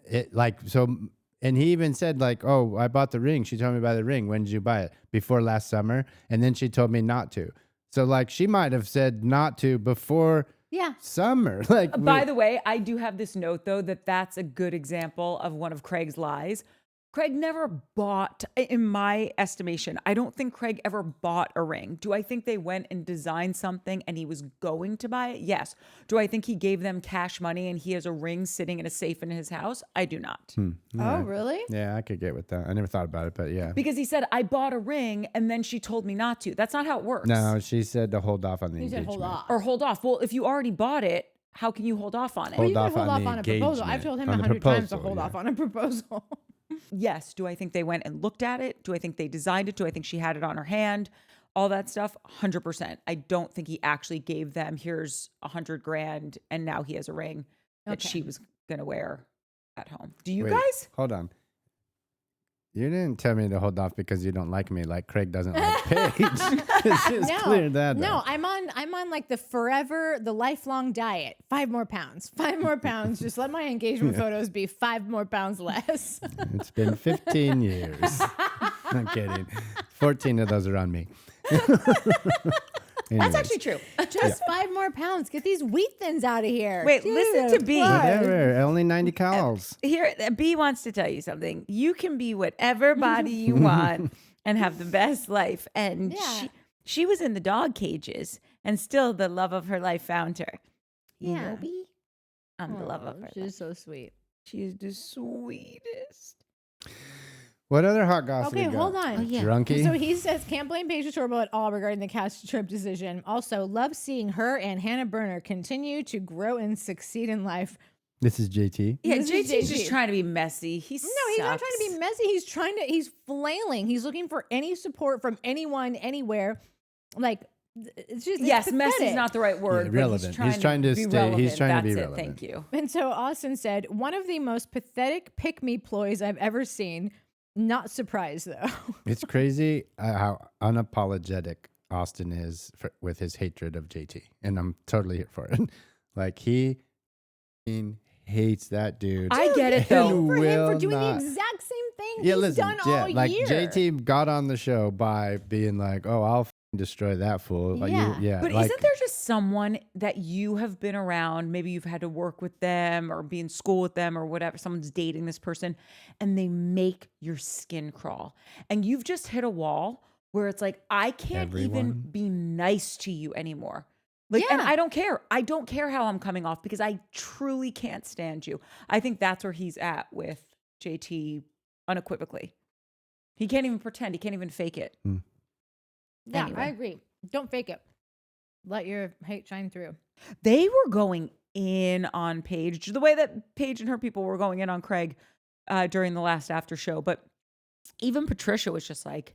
and he even said like, oh, I bought the ring. She told me about the ring. When did you buy it? Before last summer. And then she told me not to. So like, she might have said not to before Yeah. summer. Like, By the way, I do have this note, though, that's a good example of one of Craig's lies. Craig never bought, in my estimation, I don't think Craig ever bought a ring. Do I think they went and designed something and he was going to buy it? Yes. Do I think he gave them cash money and he has a ring sitting in a safe in his house? I do not. Oh, really? yeah, I could get with that. I never thought about it, but yeah. Because he said, I bought a ring and then she told me not to. That's not how it works. No, she said to hold off on the You said engagement. hold off. Or hold off. Well, if you already bought it, how can you hold off on it? Hold You can off hold on off the on a proposal. I've engagement, told him on the 100 times to proposal, hold yeah. off on a proposal. Yes. Do I think they went and looked at it? Do I think they designed it? Do I think she had it on her hand? All that stuff, 100%. I don't think he actually gave them, here's $100,000 and now he has a ring that Okay. she was going to wear at home. Do you Wait, guys? Hold on. You didn't tell me to hold off because you don't like me, like Craig doesn't like Paige. Just clear that no, up. I'm on like the lifelong diet. 5 more pounds. 5 more pounds. Just let my engagement photos be 5 more pounds less. It's been 15 years. I'm kidding. 14 of those are on me. That's actually true. Just 5 more pounds. Get these wheat thins out of here. Wait, listen to Jesus B. Christ. Whatever. Only 90 calories. Here, B wants to tell you something. You can be whatever body you want and have the best life. And Yeah. she was in the dog cages and still the love of her life found her. You Yeah. know, B? I'm the love of Oh, her life. she's so sweet. She is the sweetest. What other hot gossip? Okay, we got? hold on. Drunkie? So he says, can't blame Paige Torbo at all regarding the cast trip decision. Also, love seeing her and Hannah Berner continue to grow and succeed in life. This is JT. Yeah, This is JT's just JT. trying to be messy. He's not trying to be messy. He's flailing. He's looking for any support from anyone, anywhere. Like, it's just, Yes, it's messy is pathetic. not the right word. but relevant. He's trying to be stay- relevant. he's trying to be That's it. relevant. Thank you. And so Austin said, one of the most pathetic pick-me ploys I've ever seen. Not surprised, though. It's crazy how unapologetic Austin is with his hatred of JT. And I'm totally here for it. Like, he hates that dude. I get it, Good though. for him for will doing not- the exact same thing Yeah, he's listen. done Yeah, all like year. JT got on the show by being like, "Oh, I'll destroy that fool." Like, Yeah. But like, isn't there just someone that you have been around? Maybe you've had to work with them or be in school with them or whatever. Someone's dating this person and they make your skin crawl. And you've just hit a wall where it's like, I can't even Everyone. be nice to you anymore. Like, and Yeah. I don't care. I don't care how I'm coming off because I truly can't stand you. I think that's where he's at with JT unequivocally. He can't even pretend. He can't even fake it. Yeah, Anyway. I agree. Don't fake it. Let your hate shine through. They were going in on Paige the way that Paige and her people were going in on Craig during the last after show. But even Patricia was just like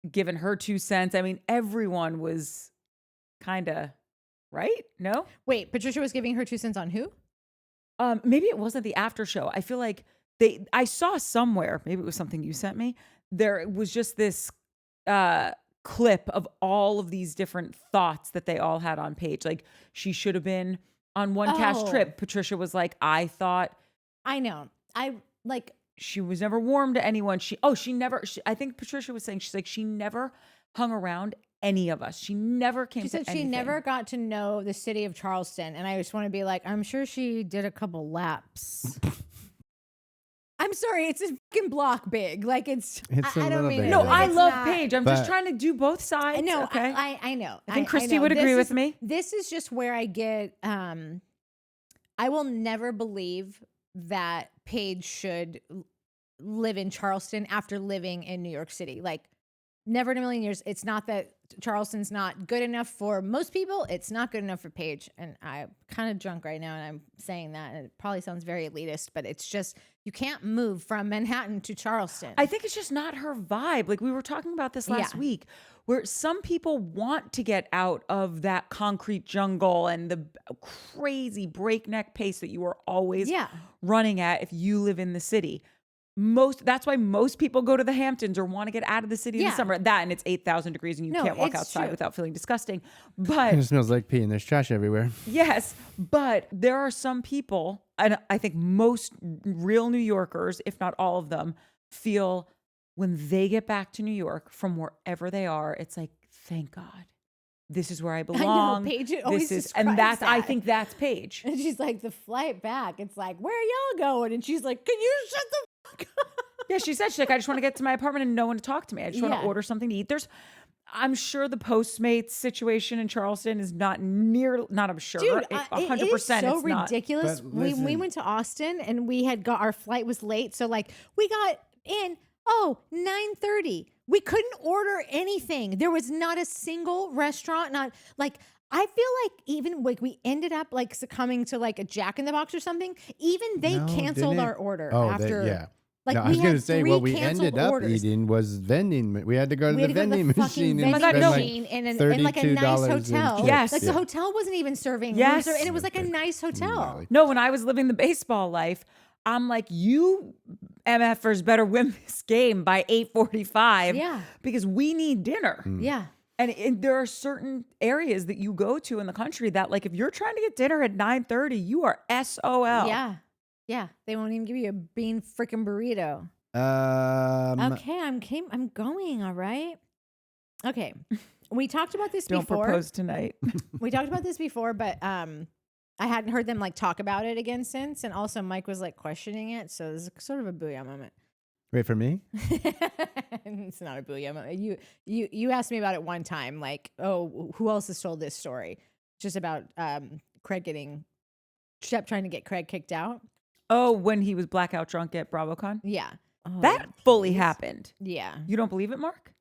giving her 2 cents. I mean, everyone was kind of right. No, Wait, Patricia was giving her 2 cents on who? maybe it wasn't the after show. I feel like I saw somewhere, maybe it was something you sent me. There was just this clip of all of these different thoughts that they all had on Paige. Like, she should have been on one cash Oh. trip. Patricia was like, I thought I know. I like. she was never warm to anyone. I think Patricia was saying, she's like, she never hung around any of us. She never came She to said she anything. never got to know the city of Charleston, and I just want to be like, I'm sure she did a couple laps. I'm sorry, it's a fucking block big. Like, it's. It's a I don't little mean big. it No, like I it's love not- Paige. I'm But- just trying to do both sides. I know. Okay. I know. I think Christy know. would agree This with me. This is just where I get. I will never believe that Paige should live in Charleston after living in New York City. Like, never in a million years. It's not that Charleston's not good enough for most people. It's not good enough for Paige. And I'm kind of drunk right now, and I'm saying that, and it probably sounds very elitist, but it's just, you can't move from Manhattan to Charleston. I think it's just not her vibe. Like, we were talking about this last Yeah. week, where some people want to get out of that concrete jungle and the crazy breakneck pace that you are always Yeah. running at if you live in the city. That's why most people go to the Hamptons or want to get out of the city in Yeah. the summer. That, and it's 8,000 degrees and you No, can't walk it's outside true. without feeling disgusting. it But smells like pee and there's trash everywhere. yes, but there are some people, and I think most real New Yorkers, if not all of them, feel when they get back to New York from wherever they are, it's like, thank God, this is where I belong. Paige always this is, describes and that's, I that. think that's Paige. And she's like, the flight back. It's like, where are y'all going? And she's like, can you shut the fuck up? Yeah, she's like, I just want to get to my apartment and no one to talk to me. I just want Yeah. to order something to eat. I'm sure the Postmates situation in Charleston is I'm sure, Dude, 100% it is so it's not. ridiculous. But We listen. went to Austin and we had got, our flight was late. So like we got in, 9:30. We couldn't order anything. There was not a single restaurant, not like, I feel like even like we ended up like succumbing to like a Jack in the Box or something. Even they No, canceled didn't our it? order Oh, after. yeah. Like, No, I we was had gonna say 3 what we canceled ended up orders. eating was vending. We had to go to We the had to go to vending the fucking machine and vending Oh my God, no. spend machine like in like a nice $32 and hotel. chips. Yes. Like Yeah. the hotel wasn't even serving Yes. room, and it was like a nice hotel. Gnarly. No, when I was living the baseball life, I'm like, you MFers better win this game by 8:45. Yeah. Because we need dinner. Yeah. And there are certain areas that you go to in the country that, like, if you're trying to get dinner at 9:30, you are SOL. Yeah. Yeah. They won't even give you a bean freaking burrito. Okay, I'm going, all right. Okay. We talked about this Don't before. propose tonight. We talked about this before, but I hadn't heard them like talk about it again since. And also Mike was like questioning it. So this is sort of a booyah moment. Wait for me. It's not a booyah moment. You asked me about it one time, like, oh, who else has told this story? Just about Shep trying to get Craig kicked out. Oh, when he was blackout drunk at BravoCon? Yeah. Oh, That fully please. happened. Yeah. You don't believe it, Mark?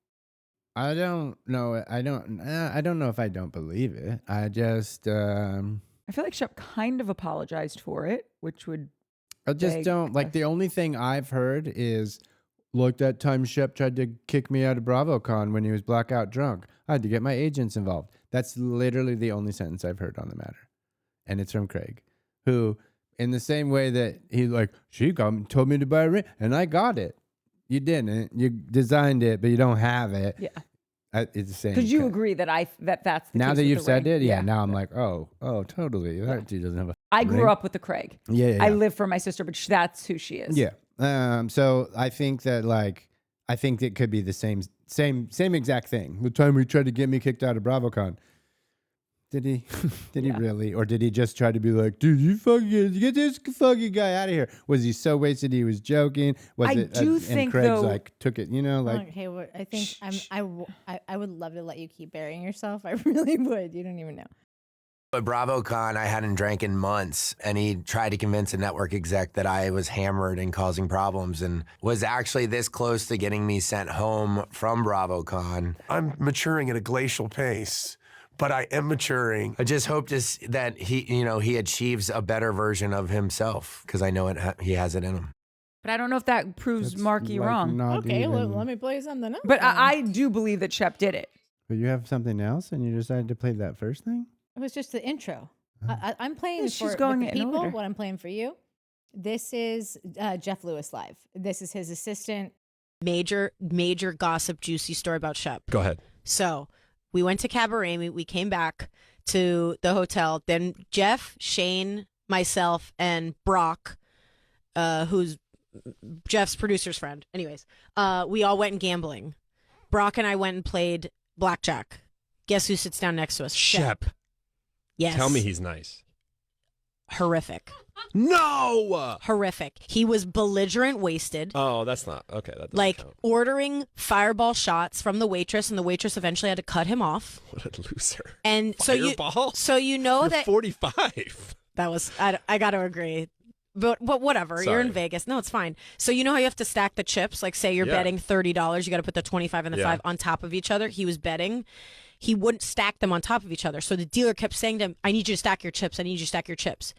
I don't know. I don't know if I don't believe it. I just I feel like Shep kind of apologized for it, which would. I just don't like. The only thing I've heard is, like that time Shep tried to kick me out of BravoCon when he was blackout drunk. I had to get my agents involved. That's literally the only sentence I've heard on the matter, and it's from Craig, who, in the same way that he like, she told me to buy a ring, and I got it. You didn't. You designed it, but you don't have it. Yeah. It's the same. Because you agree that that's the now case that with you've the said ring. it, yeah. Now I'm like, oh, totally. That dude doesn't have a. I grew ring. up with the Craig. Yeah. I live for my sister, but that's who she is. Yeah. So I think that I think it could be the same exact thing. The time he tried to get me kicked out of BravoCon. Did he? Did he really? Or did he just try to be like, dude, get this fucking guy out of here? Was he so wasted he was joking? Was I it? do and think, Craig's though, like took it, like. Okay, I think I would love to let you keep burying yourself. I really would. You don't even know. At BravoCon, I hadn't drank in months, and he tried to convince a network exec that I was hammered and causing problems, and was actually this close to getting me sent home from BravoCon. I'm maturing at a glacial pace, but I am maturing. I just hope that he achieves a better version of himself, because I know he has it in him. But I don't know if that proves That's Marky like wrong. not Okay, even- let me play something else. But then. I do believe that Shep did it. But you have something else, and you decided to play that first thing. It was just the intro. I'm playing Yeah, for she's going with the in people. order. What I'm playing for you. This is Jeff Lewis live. This is his assistant. Major gossip, juicy story about Shep. Go ahead. So we went to Cabaret. We came back to the hotel. Then Jeff, Shane, myself, and Brock, who's Jeff's producer's friend. Anyways, we all went gambling. Brock and I went and played blackjack. Guess who sits down next to us? Shep. Yes. Tell me he's nice. Horrific. No! Horrific. He was belligerent, wasted. Oh, that's not. Okay, that doesn't Like count. ordering fireball shots from the waitress, and the waitress eventually had to cut him off. What a loser. And Fireball? so you know You're that 45. that was I got to agree. But whatever, you're in Sorry. Vegas. No, it's fine. So you know how you have to stack the chips? Like say you're Yeah. betting $30, you got to put the 25 and the Yeah. 5 on top of each other. He was betting. He wouldn't stack them on top of each other. So the dealer kept saying to him, I need you to stack your chips. I need you to stack your chips.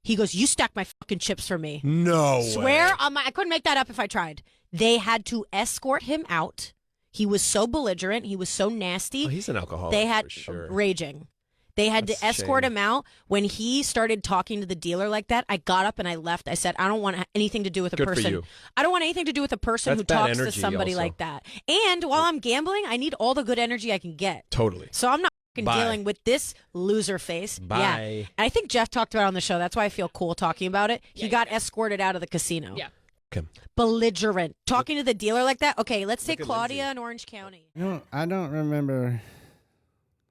He goes, you stack my fucking chips for me. No Swear way. on my, I couldn't make that up if I tried. They had to escort him out. He was so belligerent. He was so nasty. Oh, he's an alcoholic. They had for sure. raging. They had That's to a escort shame. him out. When he started talking to the dealer like that, I got up and I left. I said, I don't want anything to do with a Good for person. you. I don't want anything to do with a person That's who bad talks to energy somebody also. like that. And while I'm gambling, I need all the good energy I can get. Totally. So I'm not fucking Bye. dealing with this loser face. Bye. Yeah. And I think Jeff talked about it on the show. That's why I feel cool talking about it. He got escorted out of the casino. Yeah. Okay. Belligerent. Talking to the dealer like that. Okay, let's take at Claudia Lindsay. in Orange County. I don't remember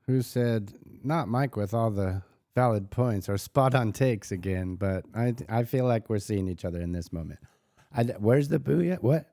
who said, not Mike with all the valid points or spot on takes again, but I feel like we're seeing each other in this moment. Where's the boo yet? What?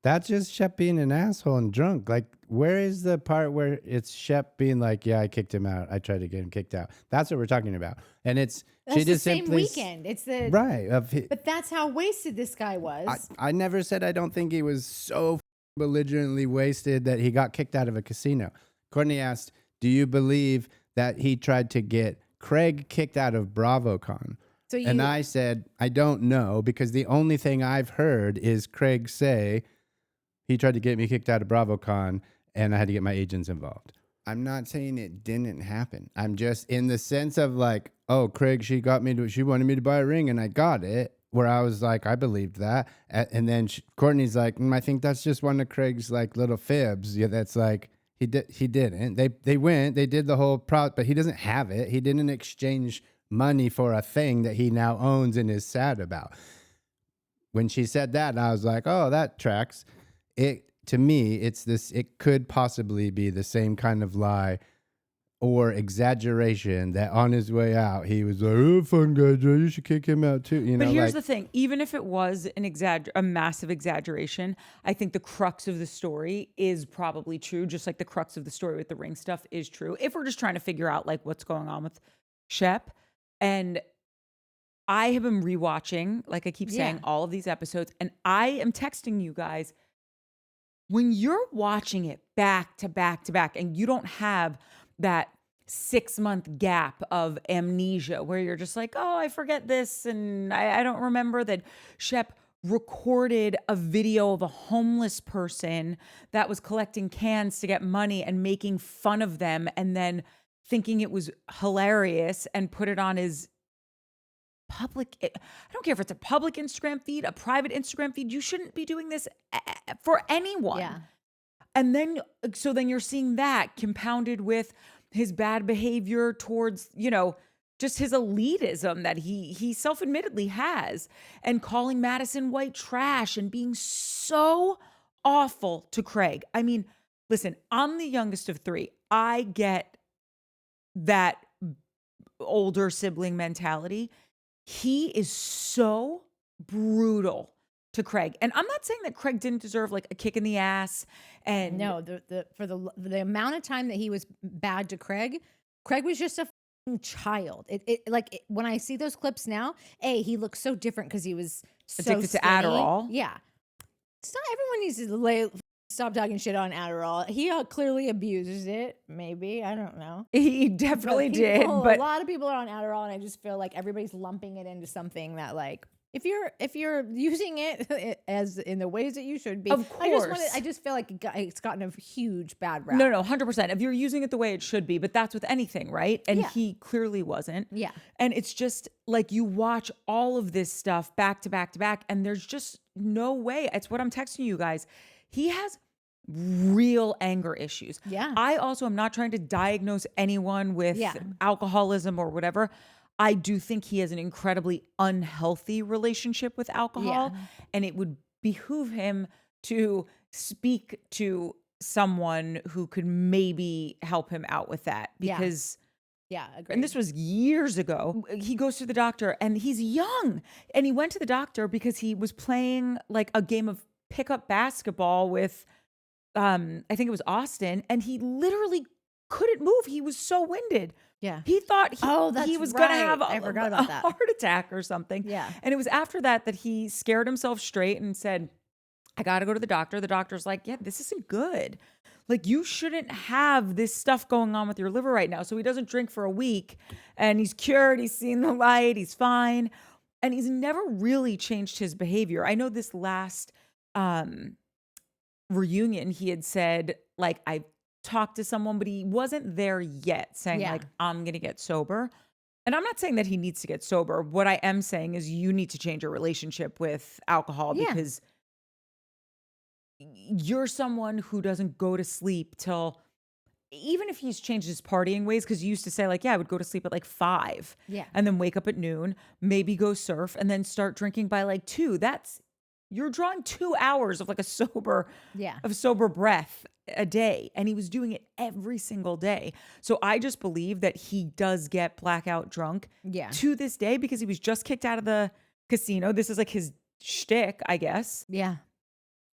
That's just Shep being an asshole and drunk. Like, where is the part where it's Shep being like, yeah, I kicked him out. I tried to get him kicked out. That's what we're talking about. And it's, That's she the just same simply. weekend. It's the Right. But that's how wasted this guy was. I never said I don't think he was so belligerently wasted that he got kicked out of a casino. Courtney asked, do you believe that he tried to get Craig kicked out of BravoCon? And I said, I don't know, because the only thing I've heard is Craig say he tried to get me kicked out of BravoCon and I had to get my agents involved. I'm not saying it didn't happen. I'm just in the sense of like, oh, Craig, she wanted me to buy a ring and I got it. Where I was like, I believed that. And then Courtney's like, I think that's just one of Craig's like little fibs. Yeah, that's like, he didn't. They went, they did the whole but he doesn't have it. He didn't exchange money for a thing that he now owns and is sad about. When she said that, I was like, oh, that tracks. To me, it could possibly be the same kind of lie or exaggeration that on his way out, he was like, oh, fun guy, Joe, you should kick him out too. But here's the thing, even if it was a massive exaggeration, I think the crux of the story is probably true, just like the crux of the story with the ring stuff is true. If we're just trying to figure out like what's going on with Shep. And I have been rewatching, like I keep saying, all of these episodes, and I am texting you guys, when you're watching it back to back to back and you don't have that 6-month gap of amnesia where you're just like, oh, I forget this. And I don't remember that Shep recorded a video of a homeless person that was collecting cans to get money and making fun of them and then thinking it was hilarious and put it on his public. I don't care if it's a public Instagram feed, a private Instagram feed. You shouldn't be doing this for anyone. Yeah. And then, so then you're seeing that compounded with his bad behavior towards, just his elitism that he self-admittedly has, and calling Madison White trash and being so awful to Craig. I mean, listen, I'm the youngest of 3. I get that older sibling mentality. He is so brutal to Craig. And I'm not saying that Craig didn't deserve like a kick in the ass. And No, for the amount of time that he was bad to Craig was just a child. When I see those clips now, he looks so different because he was so addicted to skinny. Adderall. Yeah, it's not everyone needs to stop talking shit on Adderall. He clearly abuses it. Maybe, I don't know. He definitely did. But a lot of people are on Adderall, and I just feel like everybody's lumping it into something that like. If you're using it as in the ways that you should be, of course. I just feel like it's gotten a huge bad rap. No, 100%. If you're using it the way it should be, but that's with anything, right? And he clearly wasn't. Yeah. And it's just like you watch all of this stuff back to back to back, and there's just no way. It's what I'm texting you guys. He has real anger issues. Yeah. I also am not trying to diagnose anyone with alcoholism or whatever. I do think he has an incredibly unhealthy relationship with alcohol, and it would behoove him to speak to someone who could maybe help him out with that, because agreed. And this was years ago. He goes to the doctor and he's young, and he went to the doctor because he was playing like a game of pickup basketball with I think it was Austin, and he literally couldn't move. He was so winded. Yeah. He thought he was going to have I forgot about a that. heart attack or something. Yeah. And it was after that he scared himself straight and said, I got to go to the doctor. The doctor's like, yeah, this isn't good. Like, you shouldn't have this stuff going on with your liver right now. So he doesn't drink for a week, and he's cured. He's seen the light. He's fine. And he's never really changed his behavior. I know this last reunion, he had said, like, I talked to someone, but he wasn't there yet, saying like, I'm going to get sober. And I'm not saying that he needs to get sober. What I am saying is you need to change your relationship with alcohol, because you're someone who doesn't go to sleep till, even if he's changed his partying ways, because you used to say like, I would go to sleep at like 5 and then wake up at noon, maybe go surf, and then start drinking by like 2. You're drawing 2 hours of like a sober breath a day. And he was doing it every single day. So I just believe that he does get blackout drunk to this day, because he was just kicked out of the casino. This is like his shtick, I guess. Yeah.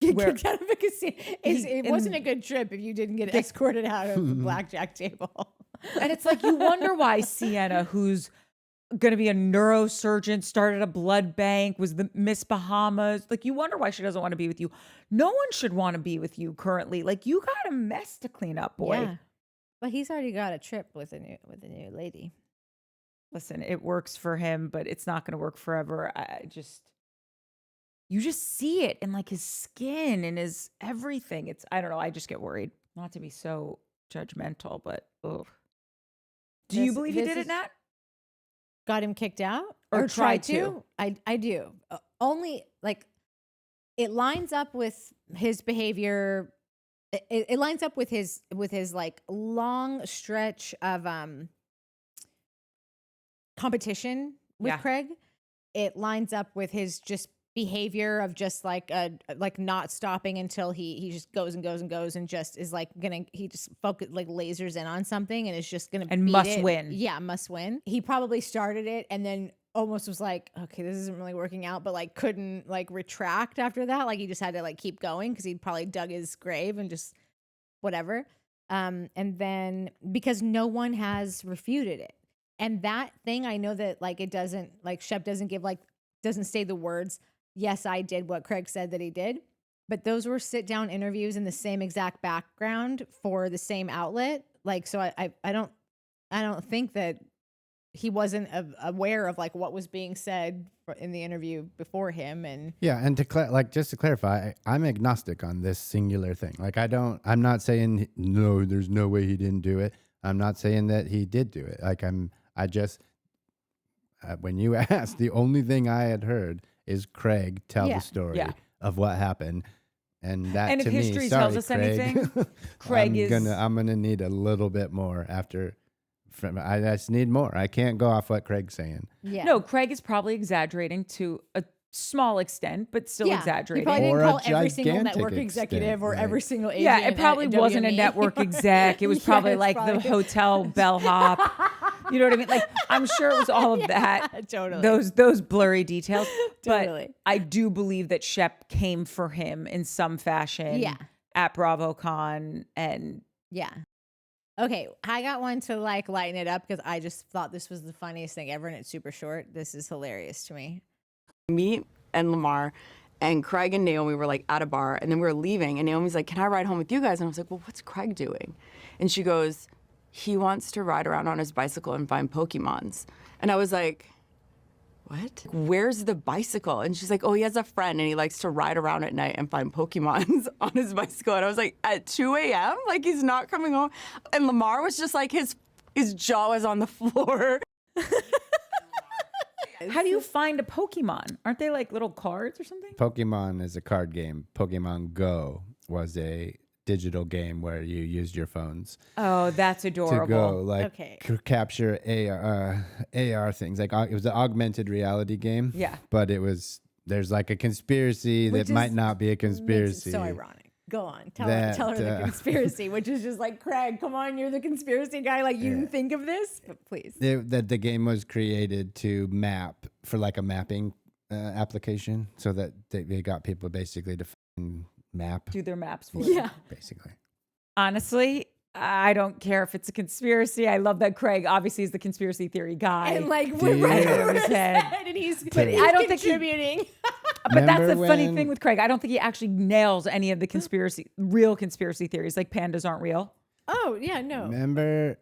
Get kicked out of a casino. It wasn't a good trip if you didn't get escorted out of the blackjack table. And it's like, you wonder why Sienna, who's going to be a neurosurgeon, started a blood bank, was the Miss Bahamas. Like, you wonder why she doesn't want to be with you. No one should want to be with you currently. Like, you got a mess to clean up, boy. Yeah. But he's already got a trip with a new lady. Listen, it works for him, but it's not going to work forever. You just see it in like his skin and his everything. I don't know. I just get worried. Not to be so judgmental, but ugh. Do you believe he did it, Nat? Got him kicked out Or tried to? I do. Only like it lines up with his behavior. It lines up with his like long stretch of competition with Craig. It lines up with his just behavior of just like not stopping until he just goes and goes and goes, and just is like he just focus like lasers in on something and is just gonna and must win. Yeah, must win. He probably started it and then almost was like, okay, this isn't really working out, but like couldn't like retract after that. Like he just had to like keep going because he probably dug his grave and just whatever. And then because no one has refuted it. And that thing, I know that like it doesn't, like Shep doesn't say the words, yes, I did what Craig said that he did. But those were sit down interviews in the same exact background for the same outlet. Like, so I don't I don't think that he wasn't aware of like what was being said in the interview before him. And Yeah, and just to clarify, I'm agnostic on this singular thing. Like I'm not saying no, there's no way he didn't do it. I'm not saying that he did do it. Like when you asked, the only thing I had heard is Craig tell the story of what happened. And that, And to if me, history sorry, tells us Craig, anything, Craig I'm gonna need a little bit more after. I just need more. I can't go off what Craig's saying. yeah. No, Craig is probably exaggerating to a small extent, but still He exaggerating. probably didn't Or a call every single gigantic network executive extent, or like- every single agent. Yeah, it probably at wasn't a WME. network exec. It was Yeah, probably it's like probably- the hotel bellhop. You know what I mean? Like, I'm sure it was all of that. Totally. Those blurry details. Totally. But I do believe that Shep came for him in some fashion. Yeah. At BravoCon, and Yeah. Okay, I got one to like lighten it up because I just thought this was the funniest thing ever and it's super short. This is hilarious to me. Me and Lamar and Craig and Naomi were like at a bar, and then we were leaving, and Naomi's like, "Can I ride home with you guys?" And I was like, "Well, what's Craig doing?" And she goes, "He wants to ride around on his bicycle and find Pokemons." And I was like, "What? Where's the bicycle?" And she's like, "Oh, he has a friend and he likes to ride around at night and find Pokemons on his bicycle." And I was like, "At 2 a.m.? Like, he's not coming home?" And Lamar was just like, his jaw was on the floor. how do you find a Pokemon? Aren't they like little cards or something? Pokemon is a card game. Pokemon Go was a digital game where you used your phones Oh, that's adorable. to go like Okay. capture AR things. Like it was an augmented reality game. Yeah. But there's like a conspiracy Which that might is- not be a Makes it conspiracy. so ironic. Go on. Tell her That, the conspiracy, which is just like, Craig, come on, you're the conspiracy guy. Like, you didn't think of this? But please. That the game was created to map for like a mapping application, so that they got people basically to map. Do their maps for you. Yeah. Basically. Honestly, I don't care if it's a conspiracy. I love that Craig obviously is the conspiracy theory guy. And like, Do we're you- right over over his his head. head. And he's I don't think he- contributing. But that's the Remember funny when- thing with Craig. I don't think he actually nails any of the real conspiracy theories, like pandas aren't real. Oh, yeah, no. Remember,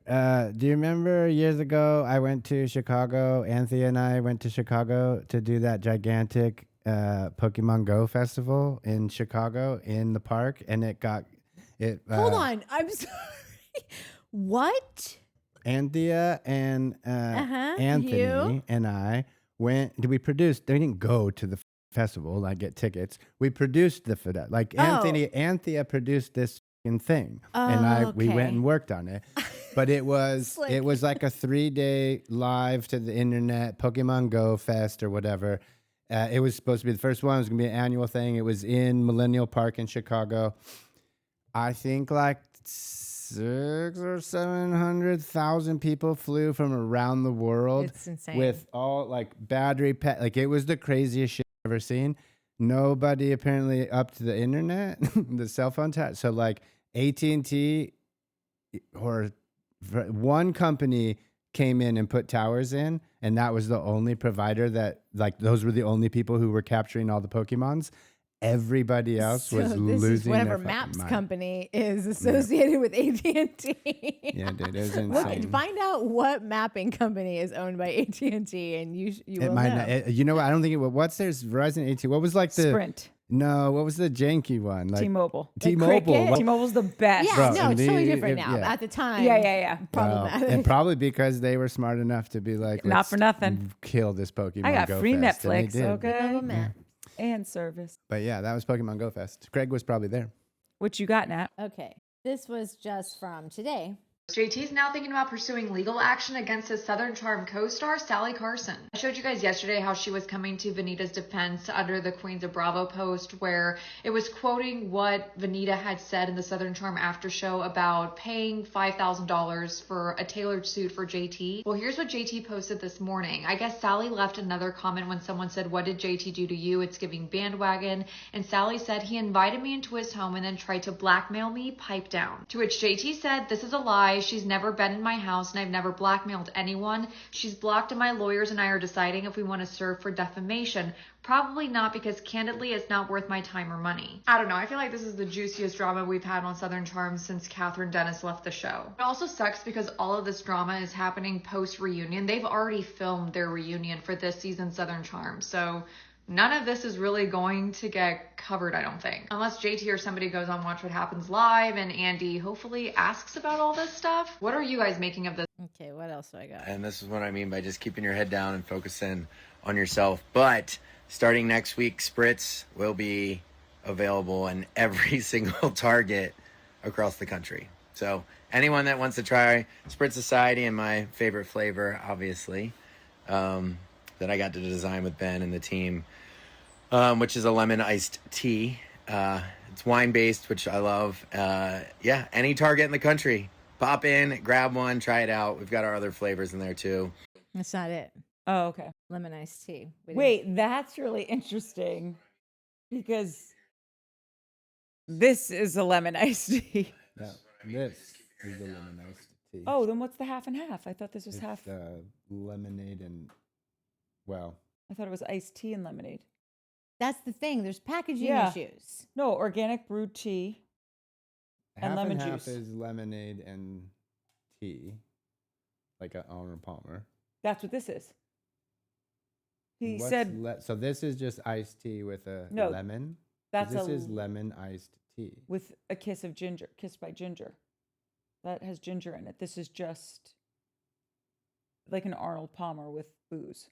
do you remember years ago I went to Chicago, Anthea and I went to Chicago to do that gigantic Pokémon Go festival in Chicago in the park, and Hold on. I'm sorry. What? Anthea and Anthony you? and I went. They didn't go to the festival, like get tickets. We produced the like Anthea produced this fucking thing, and we went okay. and worked on it. But it was Slick. like a 3-day live to the internet Pokemon Go fest or whatever. It was supposed to be the first one. It was going to be an annual thing. It was in Millennial Park in Chicago. I think like 600,000 or 700,000 people flew from around the world. It's insane. With all like battery pack. Like it was the craziest shit I've ever seen. Nobody apparently up to the internet, the cell phone tap. So like AT&T or one company came in and put towers in, and that was the only provider that, like, those were the only people who were capturing all the Pokemons. Everybody else was this losing is whatever their fucking maps mind. company is associated with AT&T. Yeah, dude, it was Look, insane. find out what mapping company is owned by AT&T, and you It will might know. not. You know what? I don't think it. What's there's Verizon AT? What was like the Sprint, No, what was the janky one? Like T-Mobile. T-Mobile. Cricket? What- T-Mobile's the best. Yeah, Bro, no, it's and totally the- different it- now. yeah. At the time, Yeah. problematic. and probably because they were smart enough to be like, Not "Let's for nothing. kill this Pokemon I got Go free Fest," and they Netflix, did. okay? Oh, man. And service. But yeah, that was Pokemon Go Fest. Craig was probably there. What you got, Nat? Okay, this was just from today. JT's now thinking about pursuing legal action against his Southern Charm co-star, Sally Carson. I showed you guys yesterday how she was coming to Vanita's defense under the Queens of Bravo post, where it was quoting what Vanita had said in the Southern Charm after show about paying $5,000 for a tailored suit for JT. Well, here's what JT posted this morning. I guess Sally left another comment when someone said, "What did JT do to you?" It's giving bandwagon. And Sally said, "He invited me into his home and then tried to blackmail me, pipe down." To which JT said, "This is a lie. she's never been in my house and I've never blackmailed anyone. She's blocked and my lawyers and I are deciding if we want to serve for defamation. Probably not, because candidly, it's not worth my time or money. I don't know. I feel like this is the juiciest drama we've had on Southern Charm since Catherine Dennis left the show. It also sucks because all of this drama is happening post-reunion. They've already filmed their reunion for this season's Southern Charm. So none of this is really going to get covered, I don't think. Unless JT or somebody goes on Watch What Happens Live and Andy hopefully asks about all this stuff. What are you guys making of this? Okay, what else do I got? And this is what I mean by just keeping your head down and focusing on yourself. But starting next week, Spritz will be available in every single Target across the country. So anyone that wants to try Spritz Society, and my favorite flavor, obviously, that I got to design with Ben and the team, which is a lemon iced tea. It's wine-based, which I love. Yeah, any Target in the country. Pop in, grab one, try it out. We've got our other flavors in there, too. That's not it. Oh, okay. Lemon iced tea. Wait, that's really interesting because this is a lemon iced tea. No, this is the lemon iced tea. Oh, then what's the half and half? I thought this was It's, half. lemonade and, well, I thought it was iced tea and lemonade. That's the thing. There's packaging Yeah. issues. No, organic brewed tea and half lemon and half juice. is lemonade and tea, like an Arnold Palmer. That's what this is. He What's said so this is just iced tea with a No, lemon? 'Cause that's this a is lemon iced tea. with a kiss of ginger, kissed by ginger. That has ginger in it. This is just like an Arnold Palmer with booze.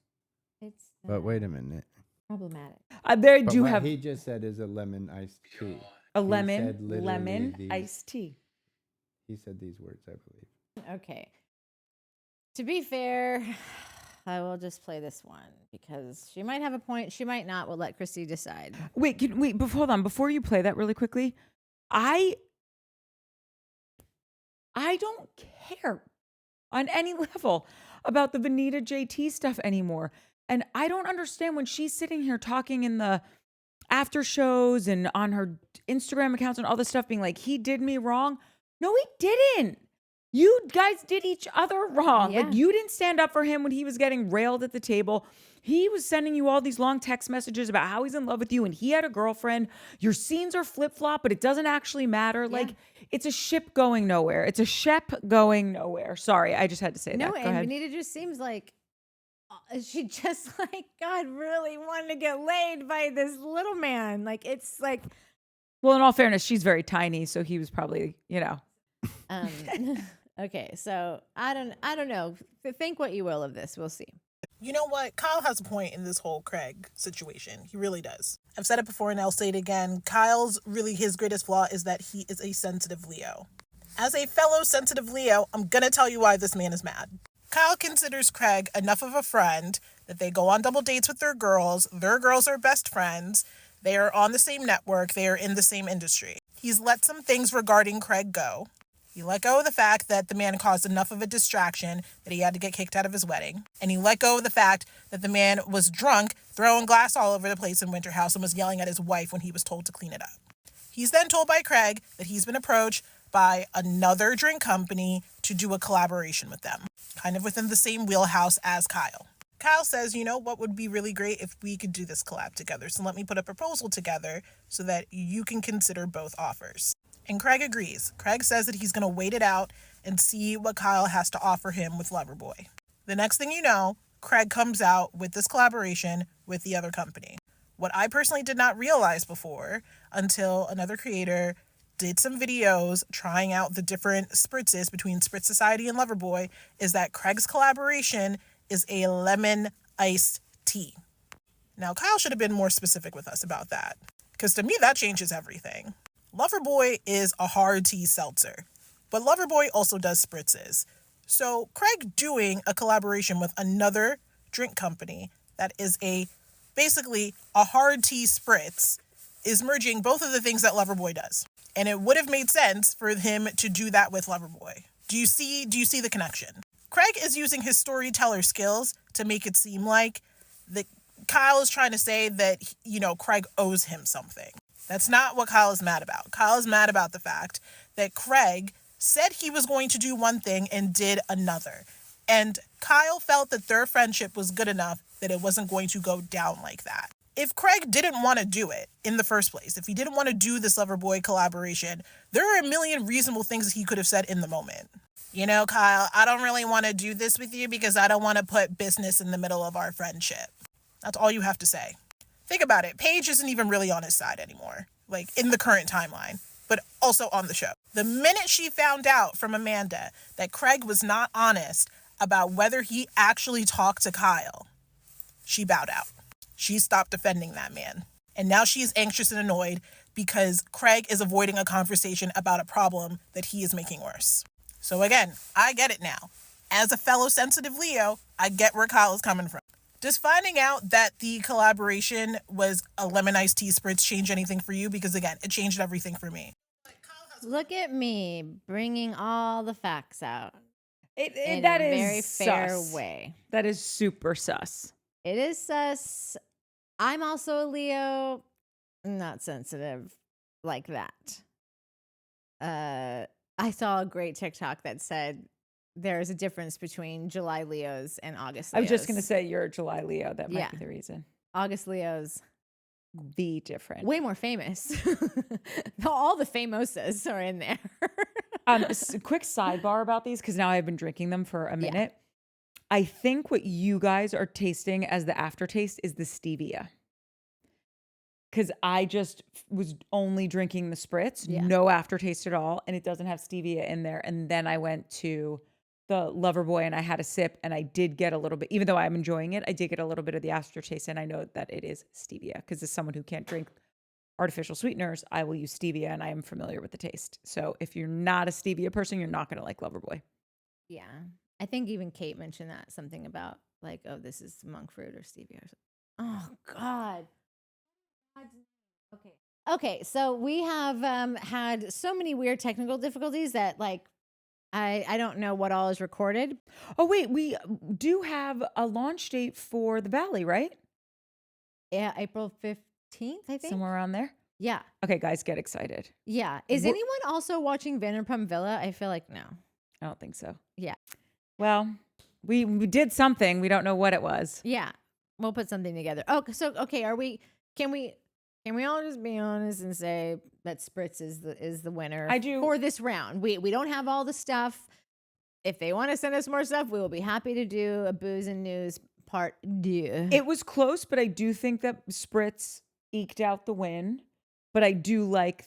It's But wait a minute. problematic. They But do what have he just said is a lemon iced tea. a He lemon said literally lemon iced tea. He said these words, I believe. Okay. To be fair, I will just play this one because she might have a point. She might not. We'll let Christy decide. Wait, hold on. Before you play that really quickly, I don't care on any level about the Vanita JT stuff anymore. And I don't understand when she's sitting here talking in the after shows and on her Instagram accounts and all this stuff being like, he did me wrong. No, he didn't. You guys did each other wrong. Yeah. Like, you didn't stand up for him when he was getting railed at the table. He was sending you all these long text messages about how he's in love with you and he had a girlfriend. Your scenes are flip-flop, but it doesn't actually matter. Yeah. Like, it's a ship going nowhere. It's a Shep going nowhere. Sorry, I just had to say No, that. Go and ahead. Vanita just seems like she just like God really wanted to get laid by this little man. Like, it's like, Well, in all fairness, she's very tiny, so he was probably, okay. So I don't know. Think what you will of this. We'll see. You know what? Kyle has a point in this whole Craig situation. He really does. I've said it before and I'll say it again. His greatest flaw is that he is a sensitive Leo. As a fellow sensitive Leo, I'm going to tell you why this man is mad. Kyle considers Craig enough of a friend that they go on double dates with their girls. Their girls are best friends. They are on the same network. They are in the same industry. He's let some things regarding Craig go. He let go of the fact that the man caused enough of a distraction that he had to get kicked out of his wedding. And he let go of the fact that the man was drunk, throwing glass all over the place in Winter House and was yelling at his wife when he was told to clean it up. He's then told by Craig that he's been approached by another drink company to do a collaboration with them, kind of within the same wheelhouse as Kyle. Kyle says, you know, what would be really great if we could do this collab together. So let me put a proposal together so that you can consider both offers. And Craig agrees. Craig says that he's going to wait it out and see what Kyle has to offer him with Loverboy. The next thing you know, Craig comes out with this collaboration with the other company. What I personally did not realize before until another creator did some videos trying out the different spritzes between Spritz Society and Loverboy is that Craig's collaboration is a lemon iced tea. Now, Kyle should have been more specific with us about that, because to me, that changes everything. Loverboy is a hard tea seltzer, but Loverboy also does spritzes. So Craig doing a collaboration with another drink company that is basically a hard tea spritz is merging both of the things that Loverboy does. And it would have made sense for him to do that with Loverboy. Do you see the connection? Craig is using his storyteller skills to make it seem like that Kyle is trying to say that, Craig owes him something. That's not what Kyle is mad about. Kyle is mad about the fact that Craig said he was going to do one thing and did another. And Kyle felt that their friendship was good enough that it wasn't going to go down like that. If Craig didn't want to do it in the first place, if he didn't want to do this Loverboy collaboration, there are a million reasonable things that he could have said in the moment. You know, Kyle, I don't really want to do this with you because I don't want to put business in the middle of our friendship. That's all you have to say. Think about it. Paige isn't even really on his side anymore, like in the current timeline, but also on the show. The minute she found out from Amanda that Craig was not honest about whether he actually talked to Kyle, she bowed out. She stopped defending that man. And now she is anxious and annoyed because Craig is avoiding a conversation about a problem that he is making worse. So again, I get it now. As a fellow sensitive Leo, I get where Kyle is coming from. Does finding out that the collaboration was a lemon iced tea spritz change anything for you? Because again, it changed everything for me. Look at me bringing all the facts out. In That a is very fair sus. way. That is super sus. It is sus. I'm also a Leo, not sensitive like that. I saw a great TikTok that said there's a difference between July Leos and August Leos. I was just going to say you're a July Leo. That might Yeah. be the reason. August Leos, The different. way more famous. All the famosas are in there. Quick sidebar about these, because now I've been drinking them for a minute. I think what you guys are tasting as the aftertaste is the stevia. Because I just was only drinking the spritz, no aftertaste at all, and it doesn't have stevia in there. And then I went to the Loverboy and I had a sip, and I did get a little bit, even though I'm enjoying it, I did get a little bit of the aftertaste, and I know that it is stevia. Because as someone who can't drink artificial sweeteners, I will use stevia, and I am familiar with the taste. So if you're not a stevia person, you're not going to like Loverboy. Yeah. I think even Kate mentioned that, something about like, oh, this is monk fruit or stevia or something. Oh, God. Okay, so we have had so many weird technical difficulties that like I don't know what all is recorded. Oh, wait, we do have a launch date for the Valley, right? Yeah, April 15th, I think. Somewhere around there. Yeah. Okay, guys, get excited. Yeah. Is anyone also watching Vanderpump Villa? I feel like no. I don't think so. Yeah. Well, we did something. We don't know what it was. Yeah. We'll put something together. Oh, so okay, can we all just be honest and say that Spritz is the winner for this round? We don't have all the stuff. If they want to send us more stuff, we will be happy to do a booze and news part 2. It was close, but I do think that Spritz eked out the win. But I do like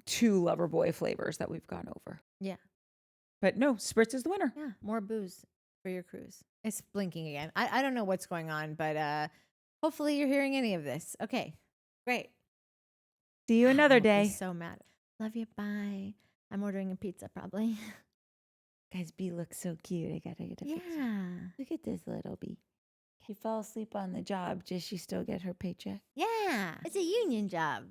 2 Loverboy flavors that we've gone over. Yeah. But no, Spritz is the winner. Yeah, more booze for your cruise. It's blinking again. I don't know what's going on, but hopefully you're hearing any of this. Okay, great. See you another day. I'm so mad. Love you. Bye. I'm ordering a pizza probably. Guys, B looks so cute. I gotta get a picture. Yeah. Look at this little B. She fell asleep on the job. Does she still get her paycheck? Yeah. It's a union job.